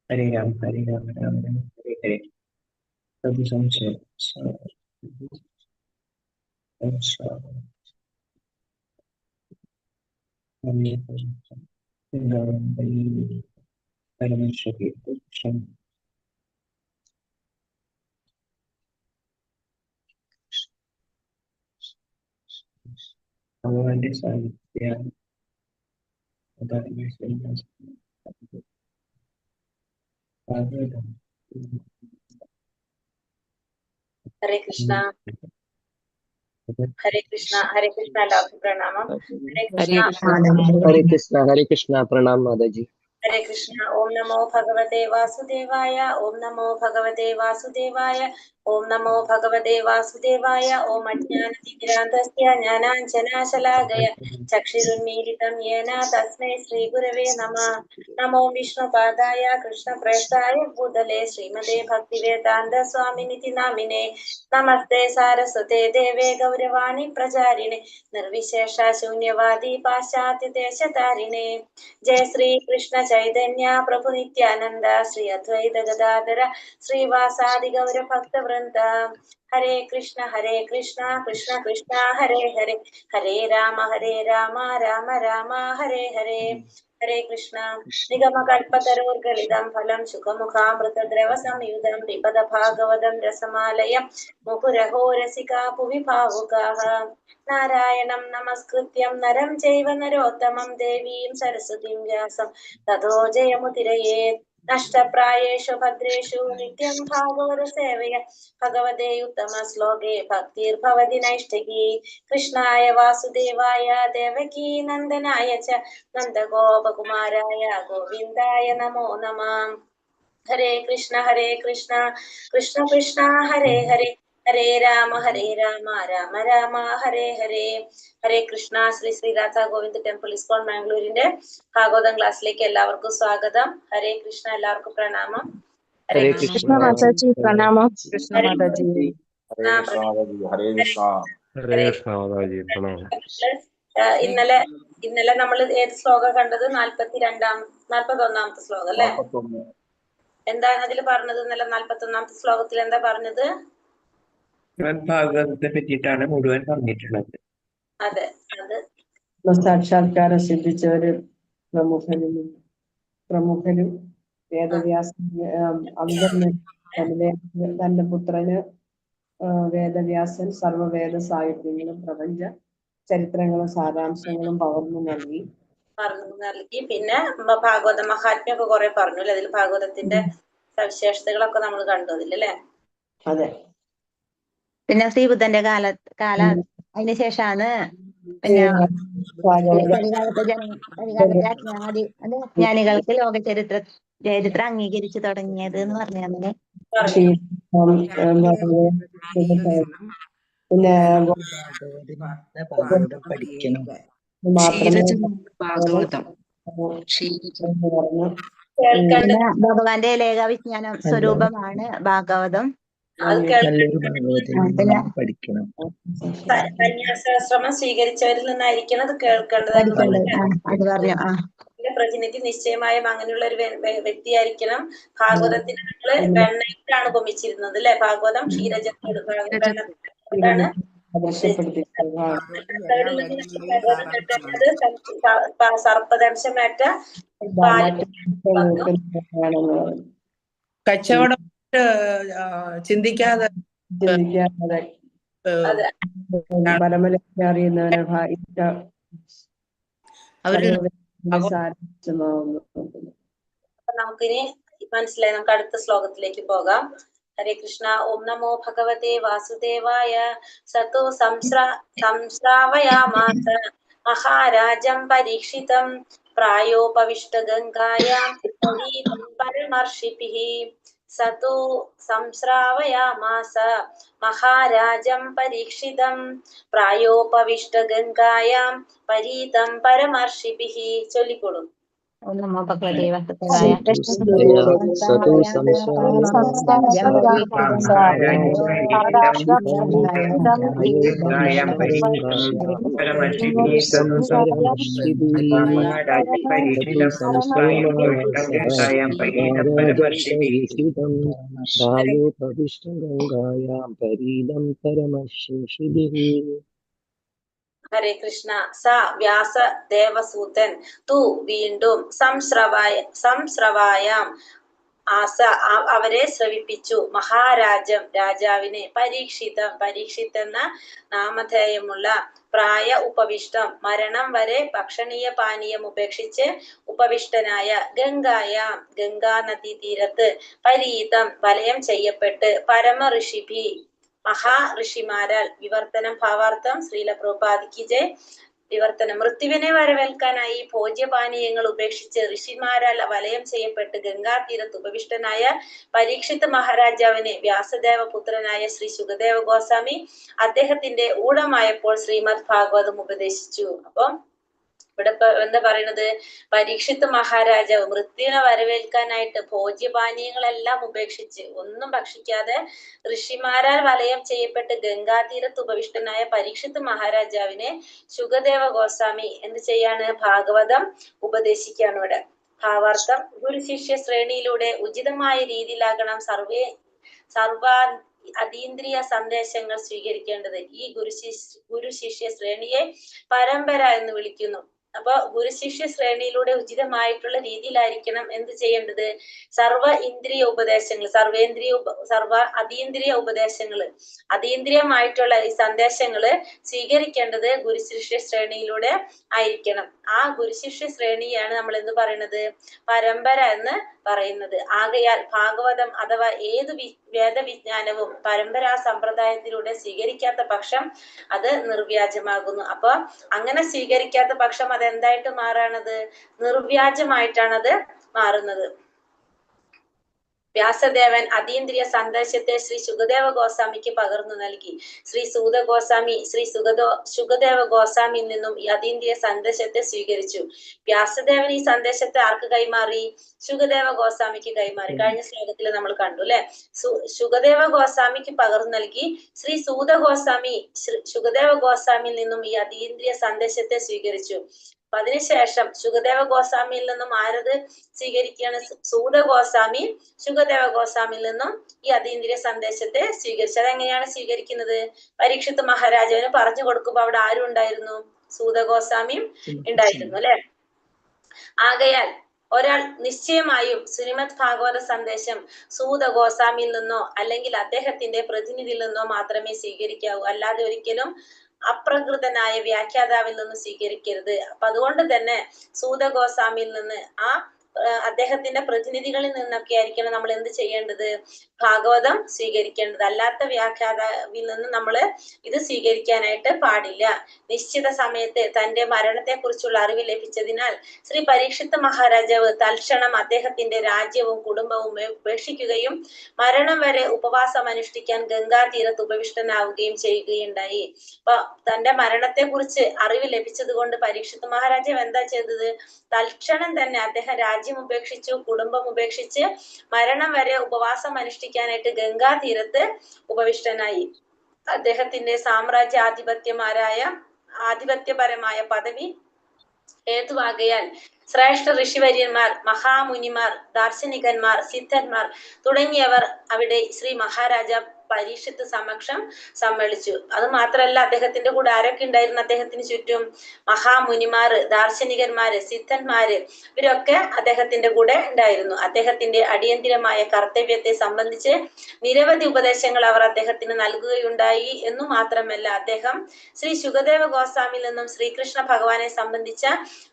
हरे राम राम राम हरे हरे। प्रभु संशय परमेश्वर के भगवान साहित्य हरे कृष्णा हरे कृष्णा हरे कृष्णा लाभ प्रणाम हरे कृष्णा हरे कृष्णा प्रणाम माता जी। हरे कृष्णा ओम नमो भगवते वासुदेवाय ओम नमो भगवते वासुदेवाय ओम नमो भगवते वासुदेवाय ओम अज्ञानतिमिरान्धस्य ज्ञानाञ्जनाशलाकय चक्षुरुन्मीलितं येन तस्मै श्रीगुरवे नमः। नमो विष्णुपादाय कृष्णप्रेष्ठाय भूतले श्रीमते भक्तिवेदान्त स्वामिनिति नामिने नमस्ते सारस्वते देवे गौरवाणी प्रचारिणे निर्विशेष शून्यवादी पाश्चात्य देशतारिणे जय श्री कृष्ण चैतन्य प्रभु नित्यानंद श्री अद्वैत गदाधर श्रीवासादि गौर भक्त वृंद हरे कृष्ण कृष्ण कृष्ण हरे हरे हरे राम राम राम हरे हरे हरे कृष्ण निगमकल्पतरोर्गलितं फलं सुखमुखामृतद्रव संयुतं पिबत भागवतं रसमालयं मुहुरहो रसिका भुवि भावुकाः नारायणं नमस्कृत्यं नरं चैव नरोत्तमं देवीं सरस्वतीं व्यासं ततो जयमुदीरयेत् नष्टप्रायेषु भद्रेषु नित्यं भागवतसेवया भगवते उत्तमश्लोके भक्तिर्भवति नैष्ठिकी कृष्णाय वासुदेवाय देवकी नन्दनाय च नन्दगोपकुमाराय गोविन्दाय नमो नमः। हरे कृष्ण कृष्ण कृष्ण हरे हरे हरे राम രാമ രാമ ഹരേ ഹരേ ഹരേ കൃഷ്ണ ശ്രീ ശ്രീ രാധാ ഗോവിന്ദ് ടെമ്പിൾ ഇസ്കോൺ മാംഗ്ലൂരിന്റെ ഭാഗവതം ക്ലാസ്സിലേക്ക് എല്ലാവർക്കും സ്വാഗതം. ഹരേ കൃഷ്ണ, എല്ലാവർക്കും പ്രണാമം. हरे कृष्ण माताजी प्रणाम। कृष्ण माता जी हरे कृष्ण हरे कृष्ण माता जी प्रणाम। ഇന്നലെ നമ്മൾ ഏത് ശ്ലോകം കണ്ടത്? 41ാമത്തെ ശ്ലോകം അല്ലെ? എന്താണ് അതിൽ പറഞ്ഞത്? ഇന്നലെ 41ാമത്തെ ശ്ലോകത്തിൽ എന്താ പറഞ്ഞത്? ഭാഗവതത്തെ പറ്റിയിട്ടാണ് മുഴുവൻ പറഞ്ഞിട്ടുള്ളത്. അതെ, അത് സാക്ഷാത്കാരം സിദ്ധിച്ചവര് പ്രമുഖരും വേദവ്യാസൻ തന്റെ പുത്രന് വേദവ്യാസൻ സർവവേദ സാഹിത്യങ്ങളും പ്രപഞ്ച ചരിത്രങ്ങളും സാരാംശങ്ങളും പകർന്നു നൽകി. പിന്നെ ഭാഗവത മഹാത്മ്യൊക്കെ കുറെ പറഞ്ഞു അല്ലെ? അതിൽ ഭാഗവതത്തിന്റെ സവിശേഷതകളൊക്കെ നമ്മൾ കണ്ടു അതിലല്ലേ? അതെ. പിന്നെ ശ്രീബുദ്ധന്റെ കാല അതിനുശേഷമാണ് പിന്നെ ജ്ഞാനികൾക്ക് ലോക ചരിത്രം അംഗീകരിച്ചു തുടങ്ങിയത് എന്ന് പറഞ്ഞു. അങ്ങനെ പിന്നെ പഠിക്കണം. ഭഗവാന്റെ ഏക വിജ്ഞാനം സ്വരൂപമാണ് ഭാഗവതം. പഠിക്കണം. സന്യാസാശ്രമം സ്വീകരിച്ചവരിൽ നിന്നായിരിക്കണം അത് കേൾക്കേണ്ടത്. അത് പറഞ്ഞു. പ്രതിനിധി നിശ്ചയമായും അങ്ങനെയുള്ള ഒരു വ്യക്തിയായിരിക്കണം. ഭാഗവതത്തിന് നമ്മള് വെണ്ണയിട്ടാണ് ഉപമിച്ചിരുന്നത് അല്ലെ? ഭാഗവതം ക്ഷീരജത്താണ് സർപ്പദംശമേറ്റ കച്ചവടം ചിന്തിക്കാതെ അറിയുന്നവനെ നമുക്കിനി മനസ്സിലായി. നമുക്ക് അടുത്ത ശ്ലോകത്തിലേക്ക് പോകാം. ഹരേ കൃഷ്ണ. ഓം നമോ ഭഗവതേ വാസുദേവായ സതോ സംശ്രാവയാമാസ മഹാരാജം പരീക്ഷിതം പ്രായോപവിഷ്ട ഗംഗായാം പരമർഷിഭിഃ സതോ സംശ്രാവയാമാസ മഹാരാജം പരീക്ഷിതം പ്രായോപവിഷ്ട ഗംഗായാം പരീതം പരമർഷിഭിഃ. ചൊല്ലിക്കൊടും. ഓം നമോ ഭഗവതേ വാസുദേവായ. ദയാ സതു ഗംഗായാം പരീലം പരമശിഷിഭിഃ. ഹരേ കൃഷ്ണ. സ വ്യാസദേവസൂതൻ തു വീണ്ടും സംശ്രവായാം ആസ അവരെ ശ്രവിപ്പിച്ചു മഹാരാജം രാജാവിനെ പരീക്ഷിത് എന്ന നാമധേയമുള്ള പ്രായ ഉപവിഷ്ടം മരണം വരെ ഭക്ഷണീയ പാനീയം ഉപേക്ഷിച്ച് ഉപവിഷ്ടനായ ഗംഗായാം ഗംഗാ നദീ തീരത്ത് പരീതം വലയം ചെയ്യപ്പെട്ട് പരമ ഋഷിഭി മഹാ ഋഷിമാരാൽ വിവർത്തനം ഭാവാർത്ഥം ശ്രീല പ്രഭുപാദിക്ക് ജയ്. വിവർത്തനം: മൃത്യുവിനെ വരവേൽക്കാനായി ഭോജ്യപാനീയങ്ങൾ ഉപേക്ഷിച്ച് ഋഷിമാരാൽ വലയം ചെയ്യപ്പെട്ട് ഗംഗാതീരത്ത് ഉപവിഷ്ടനായ പരീക്ഷിത് മഹാരാജാവിനെ വ്യാസദേവ പുത്രനായ ശ്രീ ശുകദേവ ഗോസ്വാമി അദ്ദേഹത്തിന്റെ ഊഴമായപ്പോൾ ശ്രീമദ് ഭാഗവതം ഉപദേശിച്ചു. അപ്പം ഇവിടെ എന്താ പറയുന്നത്? പരീക്ഷിത് മഹാരാജാവ് മൃത്യുവിനെ വരവേൽക്കാനായിട്ട് ഭോജ്യപാനീയങ്ങളെല്ലാം ഉപേക്ഷിച്ച് ഒന്നും ഭക്ഷിക്കാതെ ഋഷിമാരാൽ വലയം ചെയ്യപ്പെട്ട് ഗംഗാതീരത്ത് ഉപവിഷ്ടനായ പരീക്ഷിത് മഹാരാജാവിനെ ശുകദേവ ഗോസ്വാമി എന്ത് ചെയ്യാണ്? ഭാഗവതം ഉപദേശിക്കുകയാണ് ഇവിടെ. ഭാവാർത്ഥം: ഗുരു ശിഷ്യ ശ്രേണിയിലൂടെ ഉചിതമായ രീതിയിലാകണം സർവ അതീന്ദ്രിയ സന്ദേശങ്ങൾ സ്വീകരിക്കേണ്ടത്. ഈ ഗുരു ശിഷ്യ ശ്രേണിയെ പരമ്പര എന്ന് വിളിക്കുന്നു. അപ്പൊ ഗുരുശിഷ്യ ശ്രേണിയിലൂടെ ഉചിതമായിട്ടുള്ള രീതിയിലായിരിക്കണം എന്ത് ചെയ്യേണ്ടത്? സർവ അതീന്ദ്രിയ ഉപദേശങ്ങള് അതീന്ദ്രിയമായിട്ടുള്ള ഈ സന്ദേശങ്ങള് സ്വീകരിക്കേണ്ടത് ഗുരുശിഷ്യ ശ്രേണിയിലൂടെ ആയിരിക്കണം. ആ ഗുരുശിഷ്യ ശ്രേണിയാണ് നമ്മൾ എന്ത് പറയുന്നത്? പരമ്പര എന്ന് പറയുന്നത്. ആകയാൽ ഭാഗവതം അഥവാ ഏതു വേദവിജ്ഞാനവും പരമ്പരാ സമ്പ്രദായത്തിലൂടെ സ്വീകരിക്കാത്ത പക്ഷം അത് നിർവ്യാജമാകുന്നു. അപ്പൊ അങ്ങനെ സ്വീകരിക്കാത്ത പക്ഷം അതെന്തായിട്ട് മാറാണത്? നിർവ്യാജമായിട്ടാണത് മാറുന്നത്. വ്യാസദേവൻ അതീന്ദ്രിയ സന്ദേശത്തെ ശ്രീ ശുകദേവ ഗോസ്വാമിക്ക് പകർന്നു നൽകി. ശ്രീ ശുകദേവ ഗോസ്വാമിയിൽ നിന്നും ഈ അതീന്ദ്രിയ സന്ദേശത്തെ സ്വീകരിച്ചു. വ്യാസദേവൻ ഈ സന്ദേശത്തെ ആർക്ക് കൈമാറി? ശുകദേവ ഗോസ്വാമിക്ക് കൈമാറി. കഴിഞ്ഞ ശ്ലോകത്തിൽ നമ്മൾ കണ്ടു അല്ലെ? ശുകദേവ ഗോസ്വാമിക്ക് പകർന്നു നൽകി. ശ്രീ സൂത ഗോസ്വാമി ശുകദേവ ഗോസ്വാമിയിൽ നിന്നും ഈ അതീന്ദ്രിയ സന്ദേശത്തെ സ്വീകരിച്ചു. അപ്പൊ അതിനുശേഷം ശുകദേവ ഗോസ്വാമിയിൽ നിന്നും ആരത് സ്വീകരിക്കുകയാണ്? സൂത ഗോസ്വാമി ശുകദേവ ഗോസ്വാമിയിൽ നിന്നും ഈ അതീന്ദ്രിയ സന്ദേശത്തെ സ്വീകരിച്ചു. അതെങ്ങനെയാണ് സ്വീകരിക്കുന്നത്? പരീക്ഷിത് മഹാരാജാവിന് പറഞ്ഞു കൊടുക്കുമ്പോ അവിടെ ആരും ഉണ്ടായിരുന്നു? സൂത ഗോസ്വാമിയും ഉണ്ടായിരുന്നു അല്ലെ? ആകയാൽ ഒരാൾ നിശ്ചയമായും ശ്രീമദ് ഭാഗവത സന്ദേശം സൂത ഗോസ്വാമിയിൽ നിന്നോ അല്ലെങ്കിൽ അദ്ദേഹത്തിന്റെ പ്രതിനിധിയിൽ നിന്നോ മാത്രമേ സ്വീകരിക്കാവൂ. അല്ലാതെ ഒരിക്കലും അപ്രകൃതനായ വ്യാഖ്യാതാവിൽ നിന്ന് സ്വീകരിക്കരുത്. അപ്പൊ അതുകൊണ്ട് തന്നെ സൂത ഗോസ്വാമിയിൽ നിന്ന് അദ്ദേഹത്തിന്റെ പ്രതിനിധികളിൽ നിന്നൊക്കെ ആയിരിക്കണം നമ്മൾ എന്ത് ചെയ്യേണ്ടത്? ഭാഗവതം സ്വീകരിക്കേണ്ടത്. അല്ലാത്ത വ്യാഖ്യാതാവിൽ നിന്ന് നമ്മൾ ഇത് സ്വീകരിക്കാനായിട്ട് പാടില്ല. നിശ്ചിത സമയത്ത് തന്റെ മരണത്തെ കുറിച്ചുള്ള അറിവ് ലഭിച്ചതിനാൽ ശ്രീ പരീക്ഷിത് മഹാരാജാവ് തൽക്ഷണം അദ്ദേഹത്തിന്റെ രാജ്യവും കുടുംബവും ഉപേക്ഷിക്കുകയും മരണം വരെ ഉപവാസം അനുഷ്ഠിക്കാൻ ഗംഗാതീരത്ത് ഉപവിഷ്ടനാവുകയും ചെയ്യുകയുണ്ടായി. അപ്പൊ തന്റെ മരണത്തെ കുറിച്ച് അറിവ് ലഭിച്ചത് കൊണ്ട് പരീക്ഷിത് മഹാരാജാവ് എന്താ ചെയ്തത്? തൽക്ഷണം തന്നെ അദ്ദേഹം രാജ്യം ഉപേക്ഷിച്ചു, കുടുംബം ഉപേക്ഷിച്ച് മരണം വരെ ഉപവാസം അനുഷ്ഠിക്കാനായിട്ട് ഗംഗാതീരത്ത് ഉപവിഷ്ടനായി. അദ്ദേഹത്തിന്റെ ആധിപത്യപരമായ പദവി ഹേതുവാകയാൽ ശ്രേഷ്ഠ ഋഷിവര്യന്മാർ, മഹാമുനിമാർ, ദാർശനികന്മാർ, സിദ്ധന്മാർ തുടങ്ങിയവർ അവിടെ ശ്രീ മഹാരാജ പരീക്ഷിത്ത് സമക്ഷം സമ്മേളിച്ചു. അത് മാത്രല്ല, അദ്ദേഹത്തിന്റെ കൂടെ ആരൊക്കെ ഉണ്ടായിരുന്നു? അദ്ദേഹത്തിന് ചുറ്റും മഹാമുനിമാര്, ദാർശനികന്മാര്, സിദ്ധന്മാര് ഇവരൊക്കെ അദ്ദേഹത്തിന്റെ കൂടെ ഉണ്ടായിരുന്നു. അദ്ദേഹത്തിന്റെ അടിയന്തിരമായ കർത്തവ്യത്തെ സംബന്ധിച്ച് നിരവധി ഉപദേശങ്ങൾ അവർ അദ്ദേഹത്തിന് നൽകുകയുണ്ടായി എന്നു മാത്രമല്ല, അദ്ദേഹം ശ്രീ ശുകദേവ ഗോസ്വാമിയിൽ നിന്നും ശ്രീകൃഷ്ണ ഭഗവാനെ സംബന്ധിച്ച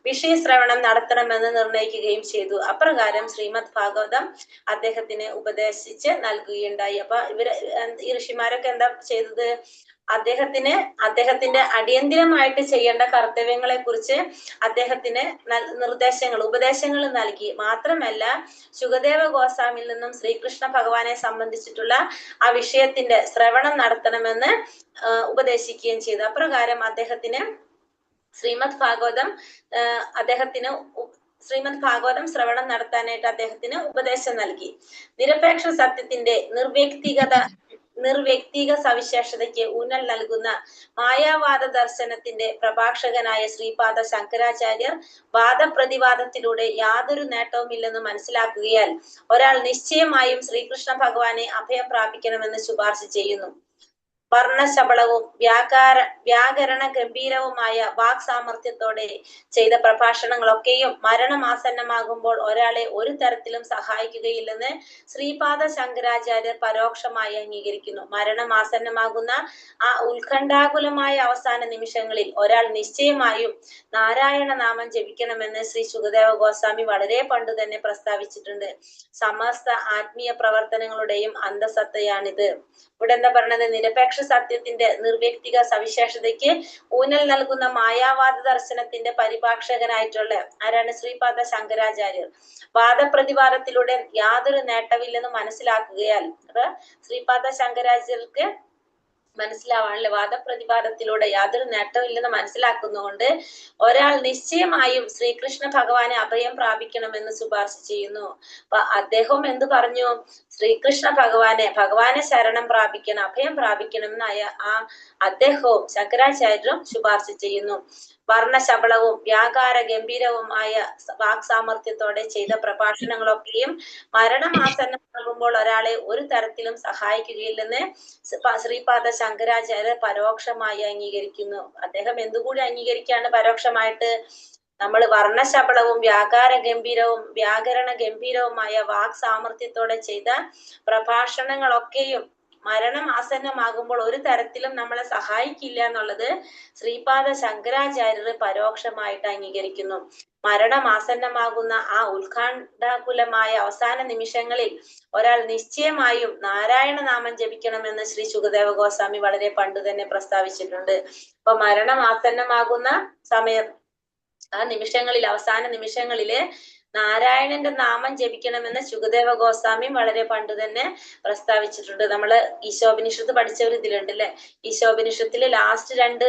വിഷയശ്രവണം നടത്തണമെന്ന് നിർണയിക്കുകയും ചെയ്തു. അപ്രകാരം ശ്രീമദ് ഭാഗവതം അദ്ദേഹത്തിന് ഉപദേശിച്ച് നൽകുകയുണ്ടായി. അപ്പൊ ഈ ഋഷിമാരൊക്കെ എന്താ ചെയ്തത്? അദ്ദേഹത്തിന്റെ അടിയന്തിരമായിട്ട് ചെയ്യേണ്ട കർത്തവ്യങ്ങളെ കുറിച്ച് അദ്ദേഹത്തിന് ഉപദേശങ്ങൾ നൽകി. മാത്രമല്ല, ശുകദേവ ഗോസ്വാമിയിൽ നിന്നും ശ്രീകൃഷ്ണ ഭഗവാനെ സംബന്ധിച്ചിട്ടുള്ള ആ വിഷയത്തിന്റെ ശ്രവണം നടത്തണമെന്ന് ഉപദേശിക്കുകയും ചെയ്തു. അപ്രകാരം അദ്ദേഹത്തിന് ശ്രീമദ് ഭാഗവതം അദ്ദേഹത്തിന് ശ്രീമദ് ഭാഗവതം ശ്രവണം നടത്താനായിട്ട് അദ്ദേഹത്തിന് ഉപദേശം നൽകി. നിരപേക്ഷ സത്യത്തിന്റെ നിർവ്യക്തിക സവിശേഷതയ്ക്ക് ഊന്നൽ നൽകുന്ന മായാവാദ ദർശനത്തിന്റെ പ്രഭാഷകനായ ശ്രീപാദ ശങ്കരാചാര്യർ വാദപ്രതിവാദത്തിലൂടെ യാതൊരു നേട്ടവുമില്ലെന്ന് മനസ്സിലാക്കുകയാൽ ഒരാൾ നിശ്ചയമായും ശ്രീകൃഷ്ണ ഭഗവാനെ അഭയം പ്രാപിക്കണമെന്ന് ശുപാർശ ചെയ്യുന്നു. വർണ്ണശബളവും വ്യാകരണ ഗംഭീരവുമായ വാക് സാമർഥ്യത്തോടെ ചെയ്ത പ്രഭാഷണങ്ങളൊക്കെയും മരണമാസന്നമാകുമ്പോൾ ഒരാളെ ഒരു തരത്തിലും സഹായിക്കുകയില്ലെന്ന് ശ്രീപാദ ശങ്കരാചാര്യർ പരോക്ഷമായി അംഗീകരിക്കുന്നു. മരണമാസന്നമാകുന്ന ആ ഉത്കണ്ഠാകുലമായ അവസാന നിമിഷങ്ങളിൽ ഒരാൾ നിശ്ചയമായും നാരായണ നാമം ജപിക്കണമെന്ന് ശ്രീ ശുകദേവ ഗോസ്വാമി വളരെ പണ്ട് തന്നെ പ്രസ്താവിച്ചിട്ടുണ്ട്. സമസ്ത ആത്മീയ പ്രവർത്തനങ്ങളുടെയും അന്തസത്തയാണിത്. ഇവിടെ എന്താ പറഞ്ഞത്? നിരപേക്ഷ സത്യത്തിന്റെ നിർവ്യക്തിക സവിശേഷതയ്ക്ക് ഊന്നൽ നൽകുന്ന മായാവാദ ദർശനത്തിന്റെ പരിഭാഷകനായിട്ടുള്ള ആരാണ്? ശ്രീപാദ ശങ്കരാചാര്യർ. വാദപ്രതിവാദത്തിലൂടെ യാതൊരു നേട്ടമില്ലെന്ന് മനസ്സിലാക്കുകയാൽ ശ്രീപാദ ശങ്കരാചാര്യർക്ക് മനസ്സിലാവാണല്ലേ, വാദപ്രതിവാദത്തിലൂടെ യാതൊരു നേട്ടമില്ലെന്ന് മനസ്സിലാക്കുന്നതുകൊണ്ട് ഒരാൾ നിശ്ചയമായും ശ്രീകൃഷ്ണ ഭഗവാനെ അഭയം പ്രാപിക്കണമെന്ന് ശുപാർശ ചെയ്യുന്നു. അപ്പൊ അദ്ദേഹം എന്ത് പറഞ്ഞു? ശ്രീകൃഷ്ണ ഭഗവാനെ ശരണം പ്രാപിക്കണം, അഭയം പ്രാപിക്കണം എന്നായ അദ്ദേഹവും ശങ്കരാചാര്യരും ശുപാർശ ചെയ്യുന്നു. വർണ്ണശബളവും വ്യാകാര ഗംഭീരവുമായ വാക് സാമർഥ്യത്തോടെ ചെയ്ത പ്രഭാഷണങ്ങളൊക്കെയും മരണമാസന്നമാകുമ്പോൾ ഒരാളെ ഒരു തരത്തിലും സഹായിക്കുകയില്ലെന്ന് ശ്രീപാദ ശങ്കരാചാര്യർ പരോക്ഷമായി അംഗീകരിക്കുന്നു. അദ്ദേഹം എന്തുകൂടി അംഗീകരിക്കുകയാണ് പരോക്ഷമായിട്ട്? നമ്മൾ വർണ്ണശബളവും വ്യാകരണ ഗംഭീരവുമായ വാക് സാമർഥ്യത്തോടെ ചെയ്ത പ്രഭാഷണങ്ങളൊക്കെയും മരണം ആസന്നമാകുമ്പോൾ ഒരു തരത്തിലും നമ്മളെ സഹായിക്കില്ല എന്നുള്ളത് ശ്രീപാദ ശങ്കരാചാര്യർ പരോക്ഷമായിട്ട് അംഗീകരിക്കുന്നു. മരണമാസന്നമാകുന്ന ആ ഉത്കണ്ഠാകുലമായ അവസാന നിമിഷങ്ങളിൽ ഒരാൾ നിശ്ചയമായും നാരായണ നാമം ജപിക്കണമെന്ന് ശ്രീ ശുകദേവ ഗോസ്വാമി വളരെ പണ്ട് തന്നെ പ്രസ്താവിച്ചിട്ടുണ്ട്. അപ്പൊ മരണമാസന്നമാകുന്ന സമയം, ആ നിമിഷങ്ങളിൽ, അവസാന നിമിഷങ്ങളില് നാരായണന്റെ നാമം ജപിക്കണമെന്ന് ശുകദേവ ഗോസ്വാമി വളരെ പണ്ട് തന്നെ പ്രസ്താവിച്ചിട്ടുണ്ട്. നമ്മള് ഈശോപനിഷത്ത് പഠിച്ചവർ ഇതിലുണ്ട് അല്ലെ. ഈശോപനിഷത്തില് ലാസ്റ്റ് 2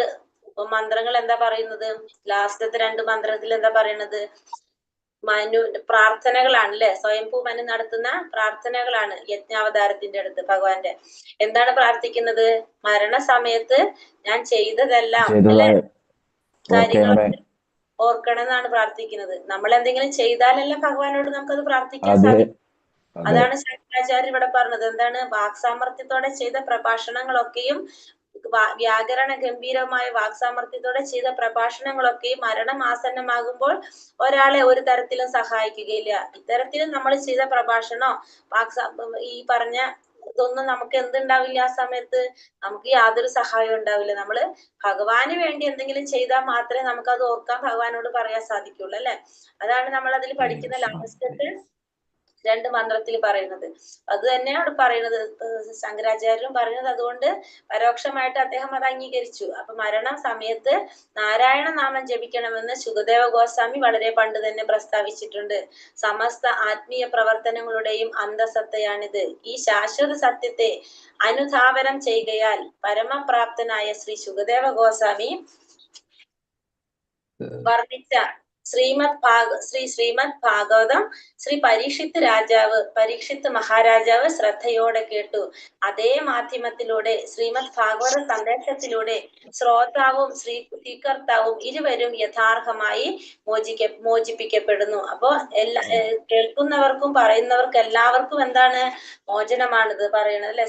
മന്ത്രങ്ങൾ എന്താ പറയുന്നത്? ലാസ്റ്റത്തെ 2 മന്ത്രത്തിൽ എന്താ പറയുന്നത്? പ്രാർത്ഥനകളാണ് അല്ലെ. സ്വയംഭൂ മനു നടത്തുന്ന പ്രാർത്ഥനകളാണ് യജ്ഞാവതാരത്തിന്റെ അടുത്ത് ഭഗവാന്റെ. എന്താണ് പ്രാർത്ഥിക്കുന്നത്? മരണസമയത്ത് ഞാൻ ചെയ്തതെല്ലാം അല്ലെ കാര്യങ്ങളൊക്കെ ഓർക്കണം എന്നാണ് പ്രാർത്ഥിക്കുന്നത്. നമ്മൾ എന്തെങ്കിലും ചെയ്താലല്ല ഭഗവാനോട് നമുക്കത് പ്രാർത്ഥിക്കാൻ സാധിക്കും. അതാണ് ശങ്കരാചാര്യ ഇവിടെ പറഞ്ഞത്. എന്താണ്? വാക് സാമർഥ്യത്തോടെ ചെയ്ത പ്രഭാഷണങ്ങളൊക്കെയും വ്യാകരണ ഗംഭീരമായ വാക് സാമർഥ്യത്തോടെ ചെയ്ത പ്രഭാഷണങ്ങളൊക്കെയും മരണമാസന്നമാകുമ്പോൾ ഒരാളെ ഒരു തരത്തിലും സഹായിക്കുകയില്ല. ഇത്തരത്തിലും നമ്മൾ ചെയ്ത പ്രഭാഷണോ ഈ പറഞ്ഞ ഇതൊന്നും നമുക്ക് എന്തുണ്ടാവില്ല. ആ സമയത്ത് നമുക്ക് യാതൊരു സഹായം ഉണ്ടാവില്ല. നമ്മള് ഭഗവാന് വേണ്ടി എന്തെങ്കിലും ചെയ്താൽ മാത്രമേ നമുക്ക് അത് ഓർക്കാൻ ഭഗവാനോട് പറയാൻ സാധിക്കുള്ളൂ അല്ലെ. അതാണ് നമ്മൾ അതിൽ പഠിക്കുന്ന ലാസ്റ്റത്തെ 2 മന്ത്രത്തിൽ പറയുന്നത്. അത് തന്നെയാണ് പറയുന്നത് ശങ്കരാചാര്യരും പറയുന്നത്. അതുകൊണ്ട് പരോക്ഷമായിട്ട് അദ്ദേഹം അത് അംഗീകരിച്ചു. അപ്പൊ മരണ സമയത്ത് നാരായണ നാമം ജപിക്കണമെന്ന് ശുകദേവ ഗോസ്വാമി വളരെ പണ്ട് തന്നെ പ്രസ്താവിച്ചിട്ടുണ്ട്. സമസ്ത ആത്മീയ പ്രവർത്തനങ്ങളുടെയും അന്തസത്തയാണിത്. ഈ ശാശ്വത സത്യത്തെ അനുധാവനം ചെയ്യുകയാൽ പരമപ്രാപ്തനായ ശ്രീ ശുകദേവ ഗോസ്വാമി വർണ്ണിച്ച ശ്രീമദ് ഭാഗവതം ശ്രീ പരീക്ഷിത്ത് മഹാരാജാവ് ശ്രദ്ധയോടെ കേട്ടു. അതേ മാധ്യമത്തിലൂടെ ശ്രീമദ് ഭാഗവത സന്ദേശത്തിലൂടെ ശ്രോതാവും സ്വീകർത്താവും ഇരുവരും യഥാർത്ഥമായി മോചിപ്പിക്കപ്പെടുന്നു. അപ്പോ കേൾക്കുന്നവർക്കും പറയുന്നവർക്കും എല്ലാവർക്കും എന്താണ്? മോചനമാണിത് പറയണത് അല്ലെ.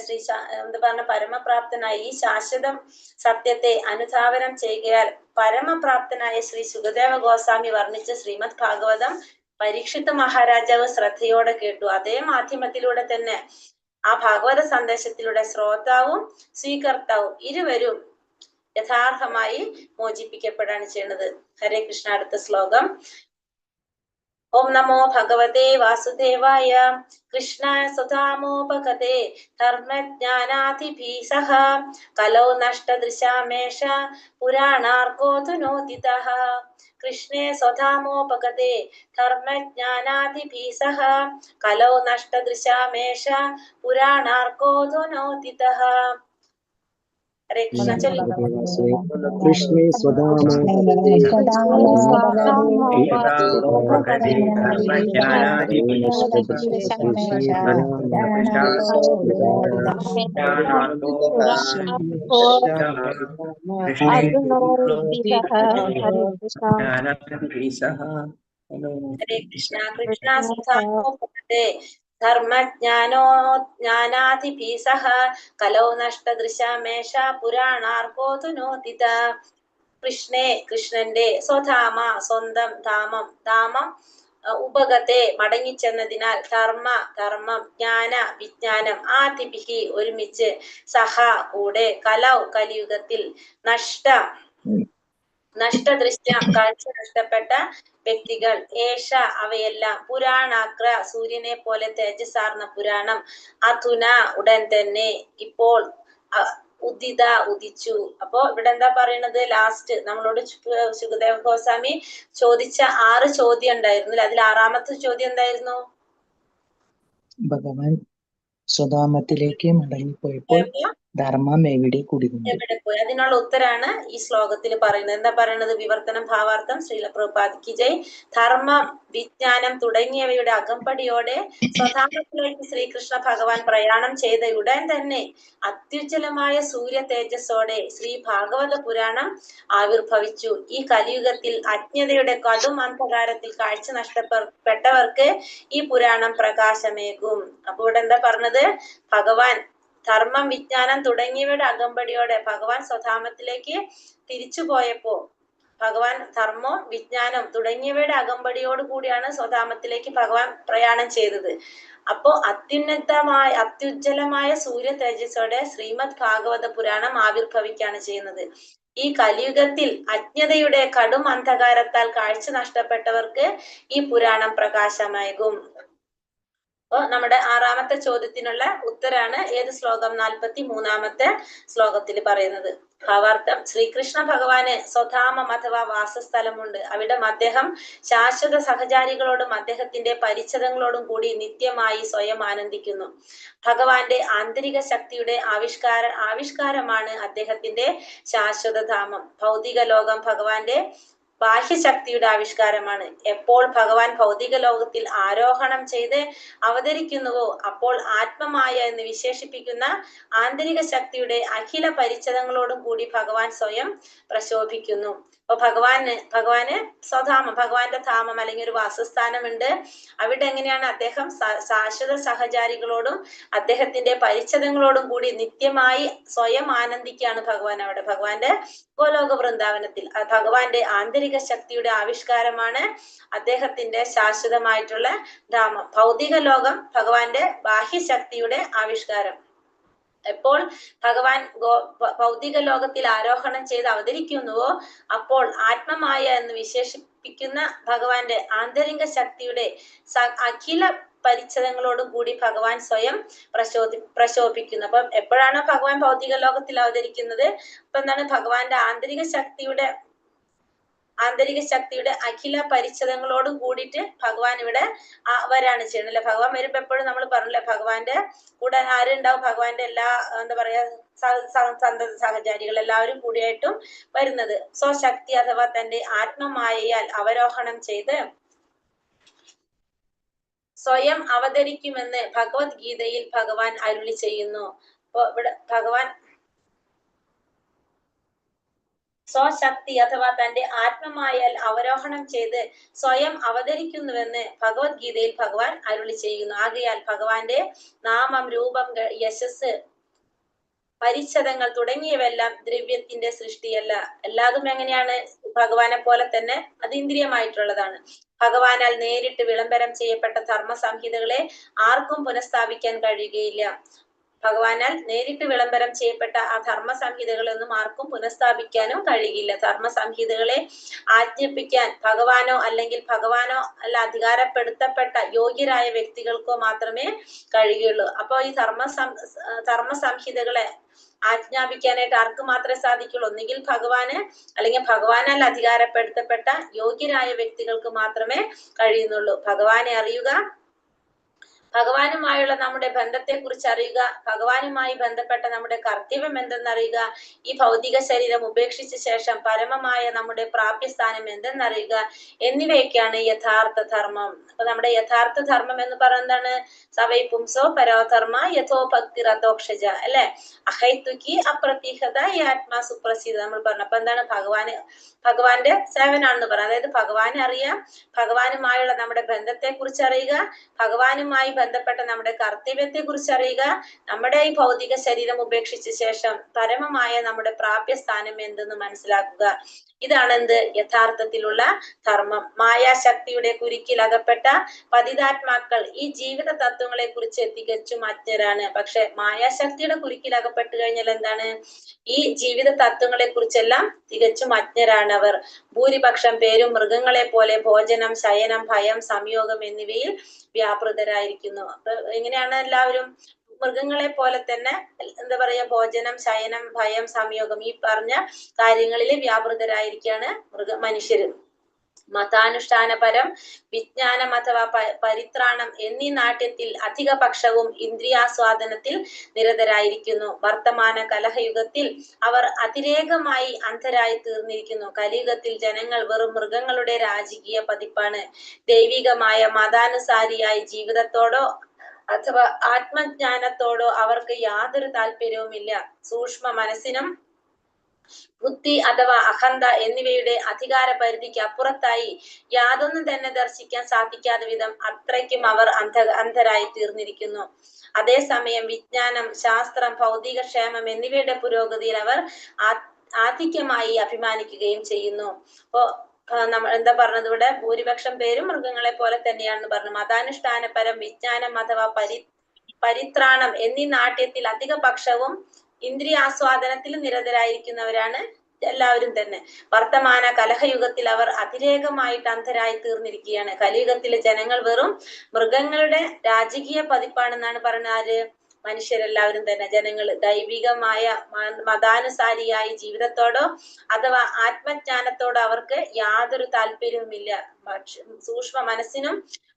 എന്താ പറഞ്ഞ? പരമപ്രാപ്തനായ ഈ ശാശ്വത സത്യത്തെ അനുധാവനം ചെയ്യുകയാൽ പരമപ്രാപ്തനായ ശ്രീ ശുകദേവ ഗോസ്വാമി വർണ്ണിച്ച ശ്രീമദ് ഭാഗവതം പരീക്ഷിത്ത് മഹാരാജാവ് ശ്രദ്ധയോടെ കേട്ടു. അതേ മാധ്യമത്തിലൂടെ തന്നെ ആ ഭാഗവത സന്ദേശത്തിലൂടെ ശ്രോതാവും സ്വീകർത്താവും ഇരുവരും യഥാർത്ഥമായി മോചിപ്പിക്കപ്പെടാണ് ചെയ്യുന്നത്. ഹരേ കൃഷ്ണ. അടുത്ത ശ്ലോകം. ഓം നമോ ഭഗവതേ വാസുദേവായ കൃഷ്ണായ സുധാമോപകതേ ധർമ്മജ്ഞാനാധിഭീ സഹ കലോ നഷ്ടദൃശാമേഷ പുരാണാർക്കോധുനോദിതഃ. കൃഷ്ണേ സ്വധാമോപകതേ ധർമ്മജ്ഞാനാധിഭീ സഹ കലോ നഷ്ടദൃശാമേഷ പുരാണാർക്കോധുനോദിതഃ. ഹരേ കൃഷ്ണ ചൊല്ലി. കൃഷ്ണേ സ്വധാമ ഹരേ കൃഷ്ണ. കൃഷ്ണ സുധാമോപതേ ധർമ്മജ്ഞാനോ ജ്ഞാനാധിപീസഃ കലൗ നഷ്ടദൃശാമേഷ പുരാണാർക്കോതു നോദിത. കൃഷ്ണേ കൃഷ്ണന്റെ സ്വധാമ സ്വന്തം ധാമം ധാമം ഉപഗത്തെ മടങ്ങിച്ചെന്നതിനാൽ ധർമ്മം ജ്ഞാന വിജ്ഞാനം ആധിപിഹി ഒരുമിച്ച് സഹ കൂടെ കലൗ കലിയുഗത്തിൽ നഷ്ടദൃശ്യം കാഴ്ച നഷ്ടപ്പെട്ട വ്യക്തികൾ ഏഷ അവയെല്ലാം പുരാണാഗ്ര സൂര്യനെ പോലെ തേജസ്സാർന്ന പുരാണം അധുന ഉടൻ തന്നെ ഇപ്പോൾ ഉദിച്ചു. അപ്പോ ഇവിടെ എന്താ പറയണത്? ലാസ്റ്റ് നമ്മളോട് ശുകദേവ ഗോസ്വാമി ചോദിച്ച 6 ചോദ്യം ഉണ്ടായിരുന്നു. അതിൽ 6ാമത്തെ ചോദ്യം എന്തായിരുന്നു? ഭഗവാൻ സ്വധാമത്തിലേക്ക് മടങ്ങിപ്പോയപ്പോൾ ധർമ്മം എവിടെ കുടികൊണ്ടു? എവിടെ പോയി? അതിനുള്ള ഉത്തരാണ് ഈ ശ്ലോകത്തിൽ പറയുന്നത്. എന്താ പറയുന്നത്? വിവർത്തനം ഭാവാർത്ഥം ശ്രീല പ്രഭുപാദിക്ക് ജയ്. ധർമ്മം വിജ്ഞാനം തുടങ്ങിയവയുടെ അകമ്പടിയോടെ സ്വധാമത്തിലേക്ക് ശ്രീകൃഷ്ണ ഭഗവാൻ പ്രയാണം ചെയ്ത ഉടൻ തന്നെ അത്യുജ്വലമായ സൂര്യ തേജസ്സോടെ ശ്രീ ഭാഗവത പുരാണം ആവിർഭവിച്ചു. ഈ കലിയുഗത്തിൽ അജ്ഞതയുടെ കടും അന്ധകാരത്തിൽ കാഴ്ച നഷ്ടപ്പെട്ടവർക്ക് ഈ പുരാണം പ്രകാശമേകും. അപ്പൊ ഇവിടെ എന്താ പറഞ്ഞത്? ഭഗവാൻ ധർമ്മം വിജ്ഞാനം തുടങ്ങിയവയുടെ അകമ്പടിയോടെ ഭഗവാൻ സ്വധാമത്തിലേക്ക് തിരിച്ചു പോയപ്പോ ഭഗവാൻ ധർമ്മവും വിജ്ഞാനം തുടങ്ങിയവയുടെ അകമ്പടിയോട് കൂടിയാണ് സ്വധാമത്തിലേക്ക് ഭഗവാൻ പ്രയാണം ചെയ്തത്. അപ്പോ അത്യുജ്വലമായ സൂര്യ തേജസ്സോടെ ശ്രീമദ് ഭാഗവത പുരാണം ആവിർഭവിക്കുകയാണ് ചെയ്യുന്നത്. ഈ കലിയുഗത്തിൽ അജ്ഞതയുടെ കടും അന്ധകാരത്താൽ കാഴ്ച നഷ്ടപ്പെട്ടവർക്ക് ഈ പുരാണം പ്രകാശമേകും. അപ്പൊ നമ്മുടെ 6ാമത്തെ ചോദ്യത്തിനുള്ള ഉത്തരാണ് ഏത് ശ്ലോകം? 43ാമത്തെ ശ്ലോകത്തിൽ പറയുന്നത്. ഭാവാർത്ഥം: ശ്രീകൃഷ്ണ ഭഗവാന് സ്വധാമം അഥവാ വാസസ്ഥലമുണ്ട്. അവിടെ അദ്ദേഹം ശാശ്വത സഹചാരികളോടും അദ്ദേഹത്തിന്റെ പരിച്ഛദങ്ങളോടും കൂടി നിത്യമായി സ്വയം ആനന്ദിക്കുന്നു. ഭഗവാന്റെ ആന്തരിക ശക്തിയുടെ ആവിഷ്കാരമാണ് അദ്ദേഹത്തിന്റെ ശാശ്വതധാമം. ഭൗതിക ലോകം ഭഗവാന്റെ ബാഹ്യശക്തിയുടെ ആവിഷ്കാരമാണ്. എപ്പോൾ ഭഗവാൻ ഭൗതിക ലോകത്തിൽ ആരോഹണം ചെയ്ത് അവതരിക്കുന്നുവോ അപ്പോൾ ആത്മമായ എന്ന് വിശേഷിപ്പിക്കുന്ന ആന്തരിക ശക്തിയുടെ അഖില പരിച്ഛദങ്ങളോടും കൂടി ഭഗവാൻ സ്വയം പ്രശോഭിക്കുന്നു. അപ്പൊ ഭഗവാന് സ്വധാമം, ഭഗവാന്റെ ധാമം അല്ലെങ്കിൽ ഒരു വാസസ്ഥാനമുണ്ട്. അവിടെ എങ്ങനെയാണ്? അദ്ദേഹം ശാശ്വത സഹചാരികളോടും അദ്ദേഹത്തിന്റെ പരിച്ഛദങ്ങളോടും കൂടി നിത്യമായി സ്വയം ആനന്ദിക്കുകയാണ് ഭഗവാൻ അവിടെ, ഭഗവാന്റെ ഗോലോക വൃന്ദാവനത്തിൽ. ഭഗവാന്റെ ആന്തരിക ശക്തിയുടെ ആവിഷ്കാരമാണ് അദ്ദേഹത്തിന്റെ ശാശ്വതമായിട്ടുള്ള ധാമം. ഭൗതിക ലോകം ഭഗവാന്റെ ബാഹ്യശക്തിയുടെ ആവിഷ്കാരം. എപ്പോൾ ഭഗവാൻ ഭൗതിക ലോകത്തിൽ ആരോഹണം ചെയ്ത് അവതരിക്കുന്നുവോ അപ്പോൾ ആത്മമായ എന്ന് വിശേഷിപ്പിക്കുന്ന ഭഗവാന്റെ ആന്തരിക ശക്തിയുടെ അഖില പരിച്ഛദങ്ങളോടും കൂടി ഭഗവാൻ സ്വയം പ്രശോഭിക്കുന്നു. അപ്പം എപ്പോഴാണ് ഭഗവാൻ ഭൗതിക ലോകത്തിൽ അവതരിക്കുന്നത്? അപ്പൊ എന്താണ്? ഭഗവാന്റെ ആന്തരിക ശക്തിയുടെ അഖില പരിച്ഛദങ്ങളോടും കൂടിയിട്ട് ഭഗവാൻ ഇവിടെ വരാണ് ചെയ്യുന്നത് അല്ലെ. ഭഗവാൻ വരുമ്പോ എപ്പോഴും നമ്മൾ പറഞ്ഞില്ലേ, ഭഗവാന്റെ കൂടെ ആരുണ്ടാവും? ഭഗവാന്റെ എല്ലാ എന്താ പറയാ സഹചാരികൾ എല്ലാവരും കൂടിയായിട്ടും വരുന്നത്. സ്വശക്തി അഥവാ തന്റെ ആത്മമായയാൽ അവരോഹണം ചെയ്ത് സ്വയം അവതരിക്കുമെന്ന് ഭഗവത്ഗീതയിൽ ഭഗവാൻ അരുളി ചെയ്യുന്നു. അപ്പൊ ഇവിടെ ഭഗവാൻ സ്വശക്തി അഥവാ തന്റെ ആത്മമായാൽ അവരോഹണം ചെയ്ത് സ്വയം അവതരിക്കുന്നുവെന്ന് ഭഗവത്ഗീതയിൽ ഭഗവാൻ അരുളി ചെയ്യുന്നു. ആകയാൽ ഭഗവാന്റെ നാമം, രൂപം, യശസ്, പരിച്ഛദങ്ങൾ തുടങ്ങിയവെല്ലാം ദ്രവ്യത്തിന്റെ സൃഷ്ടിയല്ല. എല്ലാതും എങ്ങനെയാണ്? ഭഗവാനെ പോലെ തന്നെ അതീന്ദ്രിയമായിട്ടുള്ളതാണ്. ഭഗവാനാൽ നേരിട്ട് വിളംബരം ചെയ്യപ്പെട്ട ധർമ്മ സംഹിതകളെ ആർക്കും പുനഃസ്ഥാപിക്കാൻ കഴിയുകയില്ല. ഭഗവാനാൽ നേരിട്ട് വിളംബരം ചെയ്യപ്പെട്ട ആ ധർമ്മ സംഹിതകളൊന്നും ആർക്കും പുനഃസ്ഥാപിക്കാനും കഴിയില്ല. ധർമ്മ സംഹിതകളെ ആജ്ഞാപിക്കാൻ ഭഗവാനോ അല്ലെങ്കിൽ ഭഗവാനോ അല്ല അധികാരപ്പെടുത്തപ്പെട്ട യോഗ്യരായ വ്യക്തികൾക്കോ മാത്രമേ കഴിയുള്ളൂ. അപ്പൊ ഈ ധർമ്മ സംഹിതകളെ ആജ്ഞാപിക്കാനായിട്ട് ആർക്ക് മാത്രമേ സാധിക്കുള്ളൂ? ഒന്നുകിൽ ഭഗവാന് അല്ലെങ്കിൽ ഭഗവാനാൽ അധികാരപ്പെടുത്തപ്പെട്ട യോഗ്യരായ വ്യക്തികൾക്ക് മാത്രമേ കഴിയുന്നുള്ളൂ. ഭഗവാനെ അറിയുക, ഭഗവാനുമായുള്ള നമ്മുടെ ബന്ധത്തെ കുറിച്ച് അറിയുക, ഭഗവാനുമായി ബന്ധപ്പെട്ട നമ്മുടെ കർത്തവ്യം എന്തെന്നറിയുക, ഈ ഭൗതിക ശരീരം ഉപേക്ഷിച്ച ശേഷം പരമമായ നമ്മുടെ പ്രാപ്യസ്ഥാനം എന്തെന്നറിയുക എന്നിവയൊക്കെയാണ് യഥാർത്ഥ ധർമ്മം. അപ്പൊ നമ്മുടെ യഥാർത്ഥ ധർമ്മം എന്ന് പറയുന്നതാണ് സവൈ പുംസോ പരോധർമ്മ യഥോ ഭക്തി രഥോക്ഷജ അല്ലെ, അഹൈത്വക്കി അപ്രതീഹത ഈ ആത്മാ സുപ്രസീത നമ്മൾ പറഞ്ഞു. അപ്പൊ എന്താണ് ഭഗവാന്റെ സേവനാണെന്ന് പറയാം. അതായത് ഭഗവാനെ അറിയാം, ഭഗവാനുമായുള്ള നമ്മുടെ ബന്ധത്തെ കുറിച്ച് അറിയുക, ഭഗവാനുമായി ബന്ധപ്പെട്ട നമ്മുടെ കർത്തവ്യത്തെ കുറിച്ച് അറിയുക, നമ്മുടെ ഈ ഭൗതിക ശരീരം ഉപേക്ഷിച്ച ശേഷം പരമമായ നമ്മുടെ പ്രാപ്യസ്ഥാനം എന്തെന്ന് മനസ്സിലാക്കുക. ഇതാണ് എന്ത് യഥാർത്ഥത്തിലുള്ള ധർമ്മം. മായാശക്തിയുടെ കുരുക്കിൽ അകപ്പെട്ട പതിതാത്മാക്കൾ ഈ ജീവിത തത്വങ്ങളെ കുറിച്ച് തികച്ചും അജ്ഞരാണ്. പക്ഷെ മായാശക്തിയുടെ കുരുക്കിൽ അകപ്പെട്ട് കഴിഞ്ഞാൽ എന്താണ്, ഈ ജീവിത തത്വങ്ങളെ കുറിച്ചെല്ലാം തികച്ചും അജ്ഞരാണ് അവർ. ഭൂരിപക്ഷം പേരും മൃഗങ്ങളെ പോലെ ഭോജനം, ശയനം, ഭയം, സംയോഗം എന്നിവയിൽ വ്യാപൃതരായിരിക്കുന്നു. അപ്പൊ എങ്ങനെയാണ് എല്ലാവരും മൃഗങ്ങളെ പോലെ തന്നെ എന്താ പറയാ, ഭോജനം, ശയനം, ഭയം, സംയോഗം ഈ പറഞ്ഞ കാര്യങ്ങളിൽ വ്യാപൃതരായിരിക്കാണ് മനുഷ്യര്. മതാനുഷ്ഠാനപരം വിജ്ഞാനം അഥവാ പരിത്രാണം എന്നീ നാട്യത്തിൽ അധിക പക്ഷവും ഇന്ദ്രിയാസ്വാദനത്തിൽ നിരതരായിരിക്കുന്നു. വർത്തമാന കലഹയുഗത്തിൽ അവർ അതിരേകമായി അന്ധരായി തീർന്നിരിക്കുന്നു. കലിയുഗത്തിൽ ജനങ്ങൾ വെറും മൃഗങ്ങളുടെ രാജകീയ പതിപ്പാണ്. ദൈവികമായ മതാനുസാരിയായി ജീവിതത്തോടോ അഥവാ ആത്മജ്ഞാനത്തോടോ അവർക്ക് യാതൊരു താല്പര്യവുമില്ല. സൂക്ഷ്മ മനസ്സിനും ബുദ്ധി അഥവാ അഹന്ത എന്നിവയുടെ അധികാര പരിധിക്ക് അപ്പുറത്തായി യാതൊന്നും തന്നെ ദർശിക്കാൻ സാധിക്കാത്ത വിധം അത്രയ്ക്കും അവർ അന്ധരായി തീർന്നിരിക്കുന്നു. അതേസമയം വിജ്ഞാനം, ശാസ്ത്രം, ഭൗതിക ക്ഷേമം എന്നിവയുടെ പുരോഗതിയിൽ അവർ ആധിക്യമായി അഭിമാനിക്കുകയും ചെയ്യുന്നു. അപ്പോ നമ്മൾ എന്താ പറഞ്ഞത് ഇവിടെ, ഭൂരിപക്ഷം പേരും മൃഗങ്ങളെ പോലെ തന്നെയാണെന്ന് പറഞ്ഞു. മതാനുഷ്ഠാനപരം വിജ്ഞാനം അഥവാ പരിത്രാണം എന്നീ നാട്യത്തിൽ അധിക പക്ഷവും ഇന്ദ്രിയാസ്വാദനത്തിൽ നിരതരായിരിക്കുന്നവരാണ് എല്ലാവരും തന്നെ. വർത്തമാന കലഹയുഗത്തിൽ അവർ അതിരേകമായിട്ട് അന്ധരായി തീർന്നിരിക്കുകയാണ്. കലിയുഗത്തിലെ ജനങ്ങൾ വെറും മൃഗങ്ങളുടെ രാജകീയ പതിപ്പാണെന്നാണ് പറയുന്നത്. ആര്? മനുഷ്യരെല്ലാവരും തന്നെ, ജനങ്ങൾ. ദൈവികമായ മതാനുസാരിയായി ജീവിതത്തോടോ അഥവാ ആത്മജ്ഞാനത്തോടോ അവർക്ക് യാതൊരു താല്പര്യവുമില്ല. സൂക്ഷ്മ മനസ്സിനും